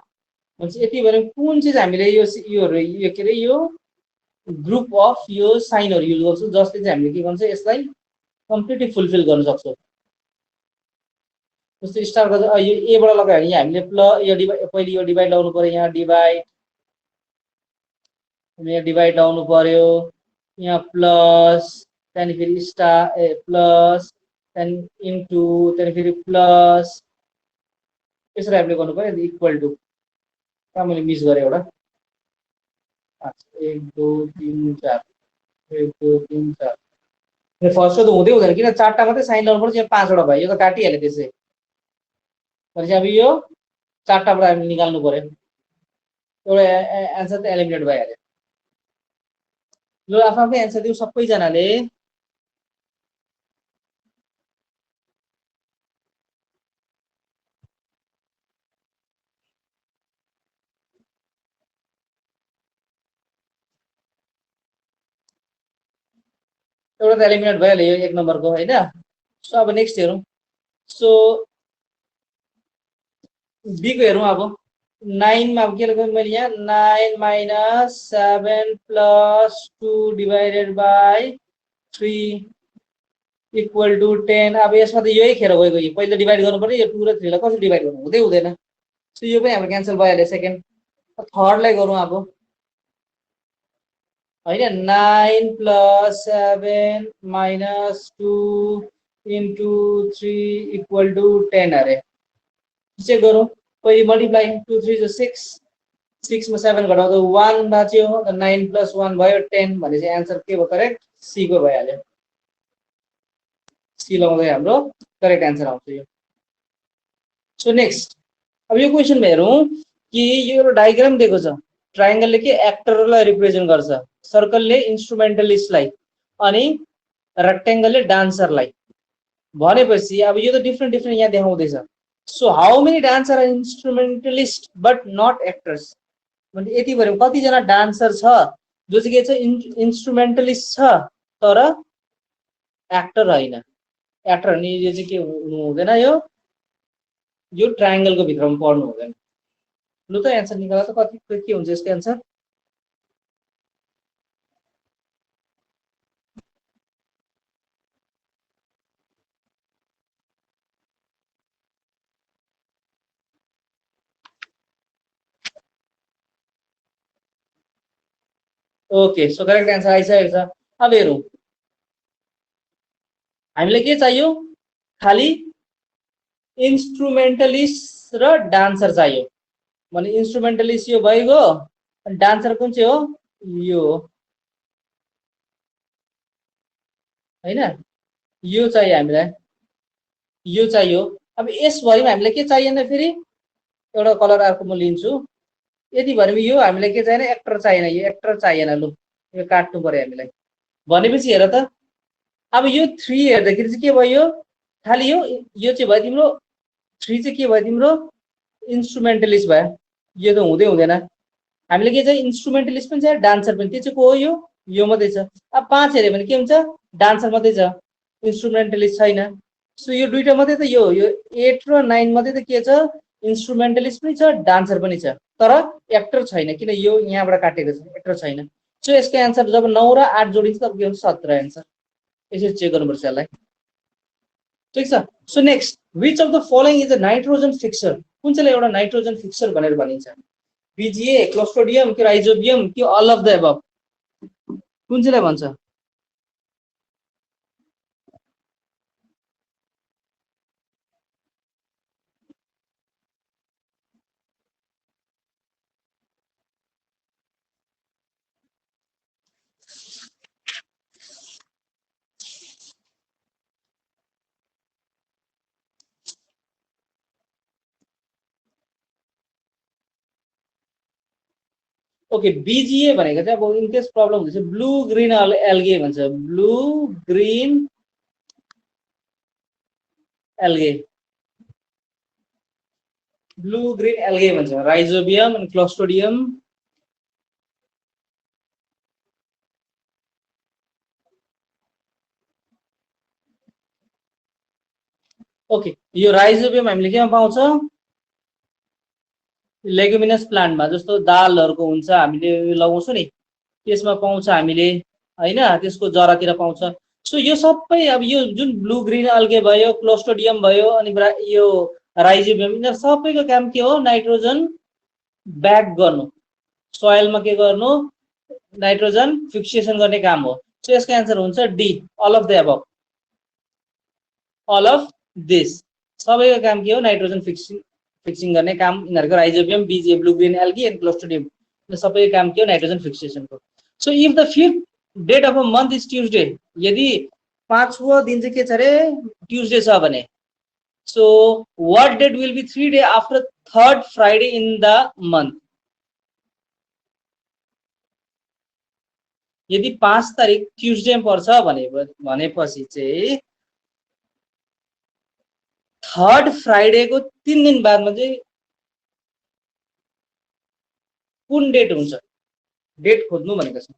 [SPEAKER 1] भनेपछि यति भने कुन चाहिँ हामीले यो के अरे यो ग्रुप अफ यो साइनहरू युज गर्छौँ जसले चाहिँ हामीले के भन्छ यसलाई कम्प्लिटली फुलफिल गर्न सक्छौँ। जस्तो स्टारको यो एबाट लगायो भने यहाँ हामीले प्लस यो डिभाइड, पहिले यो डिभाइड लाउनु पर्यो, यहाँ डिभाइड लाउनु पर्यो, यहाँ प्लस, त्यहाँदेखि फेरि स्टार प्लस, त्यहाँदेखि इन्टु, त्यहाँदेखि फेरि प्लस, यसरी हामीले गर्नु पर्यो। इक्वल टु कहाँ मैले मिस गरेँ एउटा, 1 2 3 4, 1 2 3 4। फर्स्टको त हुँदैन किन, 4टा मात्रै साइन लाउनु पर्छ, यहाँ 5वटा भयो, यो त काटिहाल्यो त्यसै। भनेपछि अब यो 4टाबाट हामीले निकाल्नु पर्यो, एउटा एन्सर त एलिमिनेट भइहाल्यो। ल आफ्नो एन्सर दिउँ सबैजनाले। एउटा त एलिमिनेट भइहाल्यो यो 1 नम्बरको होइन। सो अब नेक्स्ट हेरौँ। सो बीको हेरौँ अब। 9 मा अब के लेख्नु मैले यहाँ 9 minus 7 plus 2 divided by 3 equal to 10। अब यसमा त यही खेर गएको, यो पहिला डिभाइड गर्नु पर्यो, यो 2 र 3 लाई कसरी डिभाइड गर्नु हुँदैन। सो यो पनि हाम्रो क्यान्सल भइहाल्यो। सेकेन्ड, थर्डलाई गरौँ अब होइन। 9 plus 7 minus 2 into 3 equal to 10 अरे। चेक गरौँ, पहिले मल्टिप्लाई 2 3 जो 6, 6 मा 7 घटाउँदा 1 बाँच्यो, 9 प्लस 1 भयो 10। भनेपछि एन्सर के भयो? करेक्ट सी को भइहाल्यो। सी लगाउँदै हाम्रो करेक्ट एन्सर आउँछ यो। सो नेक्स्ट, अब यो क्वेसनमा हेरौँ कि यो एउटा डायग्राम दिएको छ। ट्रायंगलले के एक्टरलाई रिप्रेजेन्ट गर्छ, सर्कलले इन्स्ट्रुमेन्टलिस्टलाई, अनि रेक्टेंगलले डान्सरलाई। भनेपछि अब यो त डिफ्रेन्ट यहाँ देखाउँदैछ। So how many dancer are instrumentalist but not actors? भने यति भने कतिजना डान्सर छ जो चाहिँ के छ इन्स्ट्रुमेन्टलिस्ट छ तर एक्टर होइन। एक्टर भने यो चाहिँ के हुनु हुँदैन, यो ट्रायंगलको भित्रमा पर्नु हुँदैन। लु त एन्सर निकाल त, कति के हुन्छ यसको answer? Okay, so correct answer आइसकेको छ। अब हेरौँ हामीलाई के चाहियो, खाली इन्स्ट्रुमेन्टलिस्ट र डान्सर चाहियो। भने इन्स्ट्रुमेन्टलिस्ट यो भइगयो, डान्सर कुन चाहिँ हो? यो होइन, यो चाहियो हामीलाई, यो चाहियो। अब यसभरिमा हामीलाई के चाहिएन, फेरि एउटा कलर अर्को म लिन्छु। यति भने यो हामीलाई के चाहिएन, एक्टर चाहिएन, यो एक्टर चाहिएन। लु यो काट्नु पर्यो हामीलाई। भनेपछि हेर त, अब यो 3 हेर्दाखेरि चाहिँ के भयो, खालि यो चाहिँ भयो तिम्रो 3 चाहिँ के भयो तिम्रो इन्स्ट्रुमेन्टलिस्ट भयो यो त हुँदै हुँदैन हामीले के छ इन्स्ट्रुमेन्टलिस्ट पनि छ डान्सर पनि त्यो चाहिँ को हो यो मात्रै छ अब 5 हेर्यो भने के हुन्छ डान्सर मात्रै छ इन्स्ट्रुमेन्टलिस्ट छैन सो यो दुईटा मात्रै त यो 8 र 9 मात्रै त के छ इन्स्ट्रुमेन्टलिस्ट पनि छ डान्सर पनि छ तर एक्टर छैन किन यो यहाँबाट काटेको छ एक्टर छैन सो यसको एन्सर जब 9 र 8 जोडिन्छ तब के हुन्छ 17 एन्सर यसरी चेक गर्नुपर्छ यसलाई ठीक छ so next which of the following is a nitrogen fixer कुन चाहिँ एउटा नाइट्रोजन फिक्सर भनेर भनिन्छ बीजीए क्लोस्ट्रिडियम कि राइजोबियम कि अल अफ द एबभ कुन चाहिँलाई भन्छ ओके बीजीए भनेको चाहिँ अब इनकेस प्रब्लम हुँदैछ ब्लू ग्रीन एल्गे भन्छ blue green algae blue green algae भन्छ राइजोबियम अनि क्लोस्ट्रिडियम ओके यो राइजोबियम हामीले केमा पाउँछ लेगुमिनस प्लान्टमा जस्तो दालहरूको हुन्छ हामीले लगाउँछौँ नि त्यसमा पाउँछ हामीले हैन त्यसको जरातिर पाउँछ सो यो सबै अब यो जुन ब्लू ग्रीन अल्गे भयो क्लोस्ट्रिडियम भयो अनि यो राइजोबियम यिनीहरू सबैको काम के हो नाइट्रोजन ब्याक गर्नु सोइलमा के गर्नु नाइट्रोजन फिक्सेसन गर्ने काम हो सो यसको एन्सर हुन्छ D all of the above all of this सबैको काम के हो नाइट्रोजन फिक्सिङ गर्ने काम यिनीहरूको राइजोबियम बीजे blue green algae and clostridium सबैको काम के हो नाइट्रोजन फिक्सेसनको so if the 5th date of a month is Tuesday यदि 5वां दिन चाहिँ के छ रे ट्युजडे छ भने so what date will be 3 day after 3rd Friday in the month यदि 5 तारिक ट्युजडे पर्छ भनेपछि चाहिँ 3rd फ्राइडे को 3 दिन बादमा चाहिँ कुन डेट हुन्छ डेट खोज्नु भनेको छ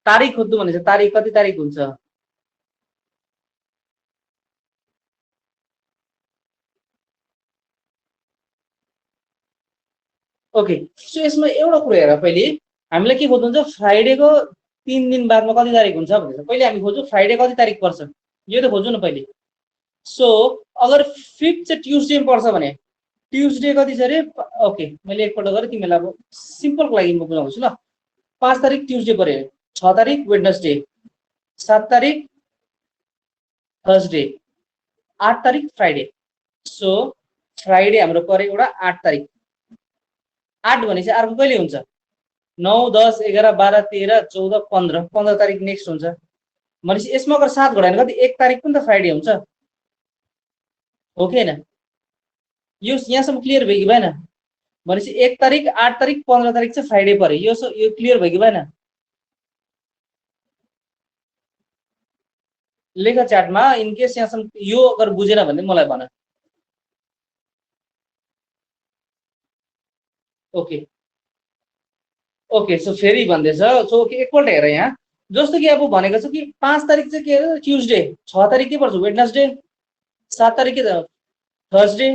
[SPEAKER 1] तारिक खोज्नु भनेको तारिक कति तारिक हुन्छ ओके सो यसमा एउटा कुरा हेर पहिले हामीलाई के खोज्नु हुन्छ फ्राइडेको 3 दिन बादमा कति तारिक हुन्छ भनेर पहिले हामी खोज्छौँ फ्राइडे कति तारिक पर्छ यो त खोज्नु न पहिले सो अगर 5th चाहिँ ट्युजडे पर्छ भने ट्युजडे कति छ रे ओके मैले एकपल्ट गरेँ तिमीलाई अब सिम्पलको लागि म बुझाउँछु ल 5 तारिक ट्युजडे पर्यो 6 तारिक वेडनेसडे 7 तारिक थर्सडे 8 तारिक फ्राइडे सो फ्राइडे हाम्रो पर्यो एउटा 8 तारिक 8 भनेपछि अर्को कहिले हुन्छ 9 10 11 12 13 14 15 15 तारिक नेक्स्ट हुन्छ भनेपछि यसमा अगर 7 घटायो कति 1 तारिक पनि त फ्राइडे हुन्छ हो कि हैन यो यहाँसम्म क्लियर भयो कि भएन भनेपछि 1 तारिक 8 तारिक 15 तारिक चाहिँ फ्राइडे पर्यो यो क्लियर भयो कि भएन लेख च्याटमा इन केस यहाँसम्म यो अगर बुझेन भने मलाई भन ओके ओके सो फेरि भन्दैछ सो एकपल्ट हेर यहाँ जस्तो कि अब भनेको छ कि 5 तारिक चाहिँ के हो ट्युजडे 6 तारिक के पर्छ वेडनेसडे 7 तारिक के थर्सडे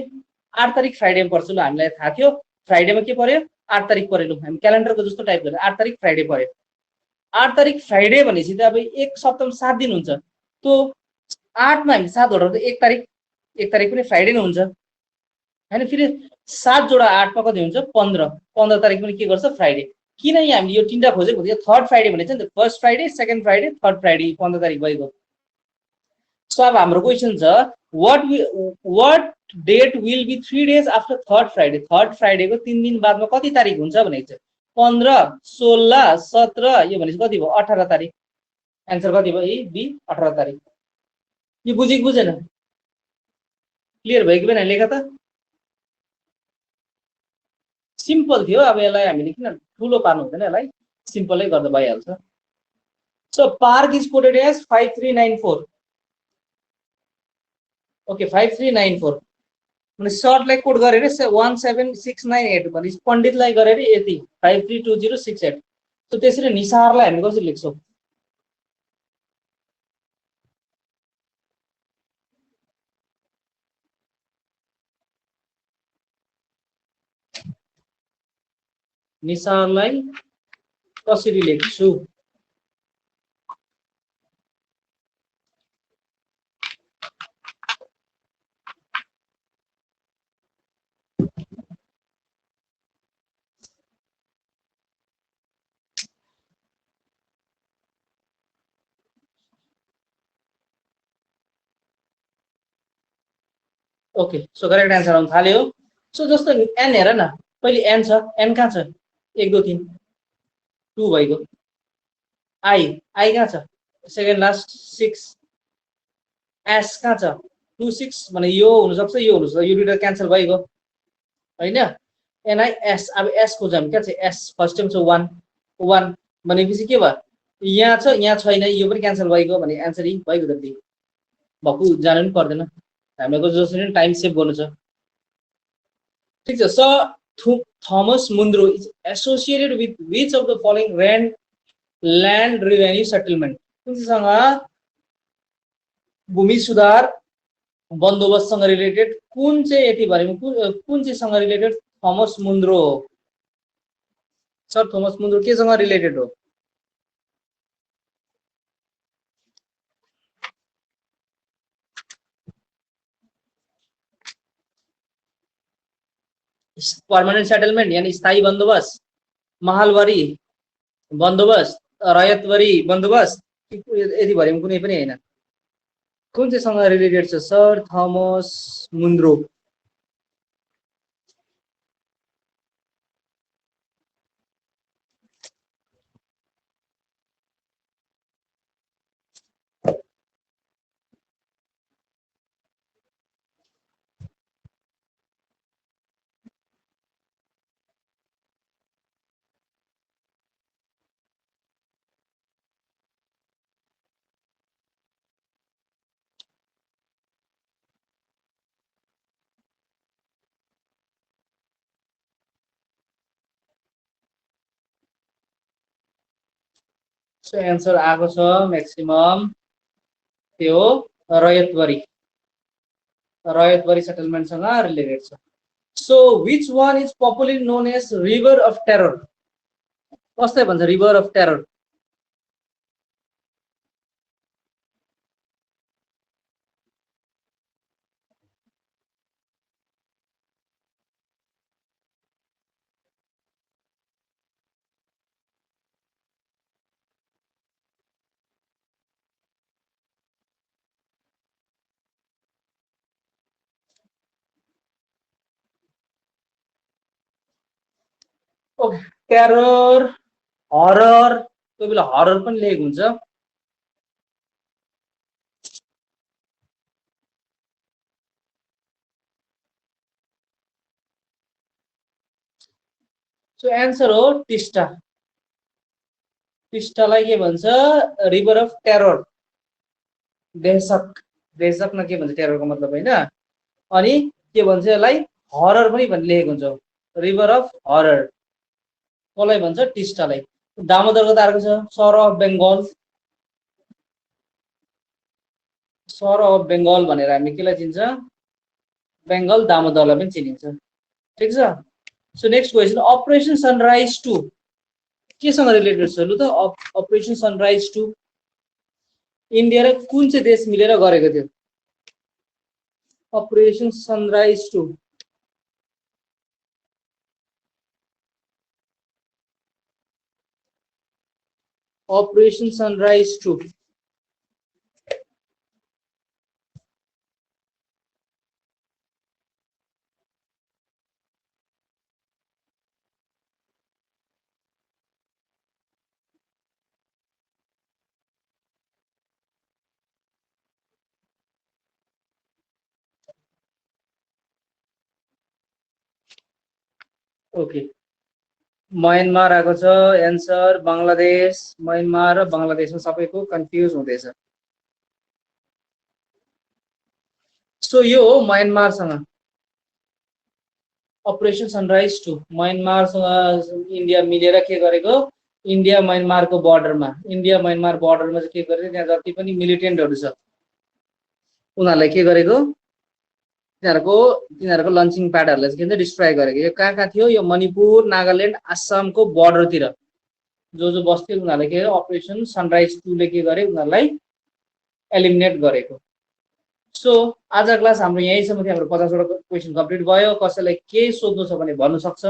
[SPEAKER 1] 8 तारिक फ्राइडे पर्छ ल हामीलाई थाहा थियो फ्राइडेमा के पर्यो 8 तारिक पर्यो ल हामी क्यालेन्डरको जस्तो टाइप गरेर 8 तारिक फ्राइडे पर्यो 8 तारिक फ्राइडे भनेपछि त अब एक सप्ताहमा 7 दिन हुन्छ त्यो 8 मा हामी 7 जोडेर 1 तारिक पनि फ्राइडे नै हुन्छ हैन फेरि 7 जोडा 8 मा कति हुन्छ 15 तारिक पनि के गर्छ फ्राइडे किन यहाँ हामीले यो तीनटा खोजेको थियो थर्ड फ्राइडे भनेको छ नि त first Friday second Friday third Friday 15 तारिक भएको सो अब हाम्रो क्वेसन छ what date will be 3 days after third Friday third फ्राइडेको 3 दिन बादमा कति तारिक हुन्छ भनेको छ 15 16 17 यो भनेपछि कति भयो 18 तारिक आन्सर कति भयो ए बी 18 तारिक यो बुझेको बुझेन क्लियर भयो कि भएन लेख त सिम्पल थियो अब यसलाई हामीले किन ठुलो पार्नु हुँदैन यसलाई सिम्पलै गर्दा भइहाल्छ so park is coded as 5394 okay 5394 भने सर्टलाई कोड गरेर 17698 भनेपछि पण्डितलाई गरेर यति 532068 सो त्यसरी निसारलाई हामी कसरी लेख्छौँ निसारलाई कसरी लेख्छु ओके सो करेक्ट आन्सर आउन थाल्यो सो जस्तो एन हेर न पहिले एन छ एन कहाँ छ 1 2 3 2 भइगयो आई आई कहाँ छ सेकेन्ड लास्ट 6 एस कहाँ छ 2 6 भने यो हुन सक्छ यो दुईटा क्यान्सल भइगयो हैन एनआई एस अब एस को जाम के छ एस फर्स्ट टाइम छ 1 1 भनेपछि के भयो यहाँ छ यहाँ छैन यो पनि क्यान्सल भइगयो भने आन्सर इ भइगयो त डी भक्कु जानु पनि पर्दैन हामीको जसरी टाइम सेभ गर्नु छ ठीक छ sir Thomas Munro is associated with which of the following land revenue settlement कुनसँग भूमि सुधार बन्दोबस्तसँग रिलेटेड कुन चाहिँ यति भरिमा कुन चाहिँ सँग रिलेटेड थॉमस मुन्द्रो सर थॉमस मुन्द्रो के सँग रिलेटेड हो पर्मानेंट सेटलमेंट यानी स्थायी बंदोबस्त महालवारी बंदोबस्त रयतवरी बंदोबस्त यदि भरिमा कुनै पनि हैन कुन चाहिँ सँग रिलेटेड छ सर थॉमस मुन्द्रो सो एन्सर आएको छ म्याक्सिमम त्यो रयतवरी सेटलमेन्ट सँग रिलेटेड छ so which one is popularly known as river of terror कसलाई भन्छ river of terror okay terror horror कोही बेला हरर पनि लेखेको हुन्छ सो एन्सर हो टिस्टा टिस्टालाई के भन्छ रिभर अफ टेरर देशक न के भन्छ टेररको मतलब हैन अनि के भन्छ यसलाई हरर पनि भन्ने लेखेको हुन्छ रिभर अफ हरर कसलाई भन्छ टिस्टालाई दामोदरको त अर्को छ सर अफ बेंगल भनेर हामी केलाई चिन्छ बेंगल दामोदरलाई पनि चिनिन्छ ठीक छ so next question operation sunrise 2 केसँग रिलेटेड छ लु त अपरेसन सनराइज 2 इन्डिया र कुन चाहिँ देश मिलेर गरेको थियो operation sunrise 2 Operation Sunrise 2. Okay. Myanmar आएको छ एन्सर, बङ्गलादेश, म्यानमार र बङ्गलादेशमा सबैको कन्फ्युज हुँदैछ। सो यो हो म्यानमारसँग अपरेसन सनराइज 2 म्यानमारसँग इन्डिया मिलेर के गरेको, इन्डिया म्यानमारको बर्डरमा, इन्डिया म्यानमार बर्डरमा चाहिँ के गरेको, त्यहाँ जति पनि मिलिटेन्टहरू छ उनीहरूलाई के गरेको, तिनीहरूको लन्चिङ प्याडहरूलाई चाहिँ के भन्छ डिस्ट्रोय गरेको। यो कहाँ थियो, यो मणिपुर, नागाल्यान्ड, आसामको बर्डरतिर जो बस्थ्यो उनीहरूले के अपरेसन सनराइज 2 ले के गरे, उनीहरूलाई एलिमिनेट गरेको। सो आज क्लास हाम्रो यहीँसम्म थियो। हाम्रो 50 वटा क्वेसन कम्प्लिट भयो। कसैलाई केही सोध्नु छ भने भन्नु सक्छ।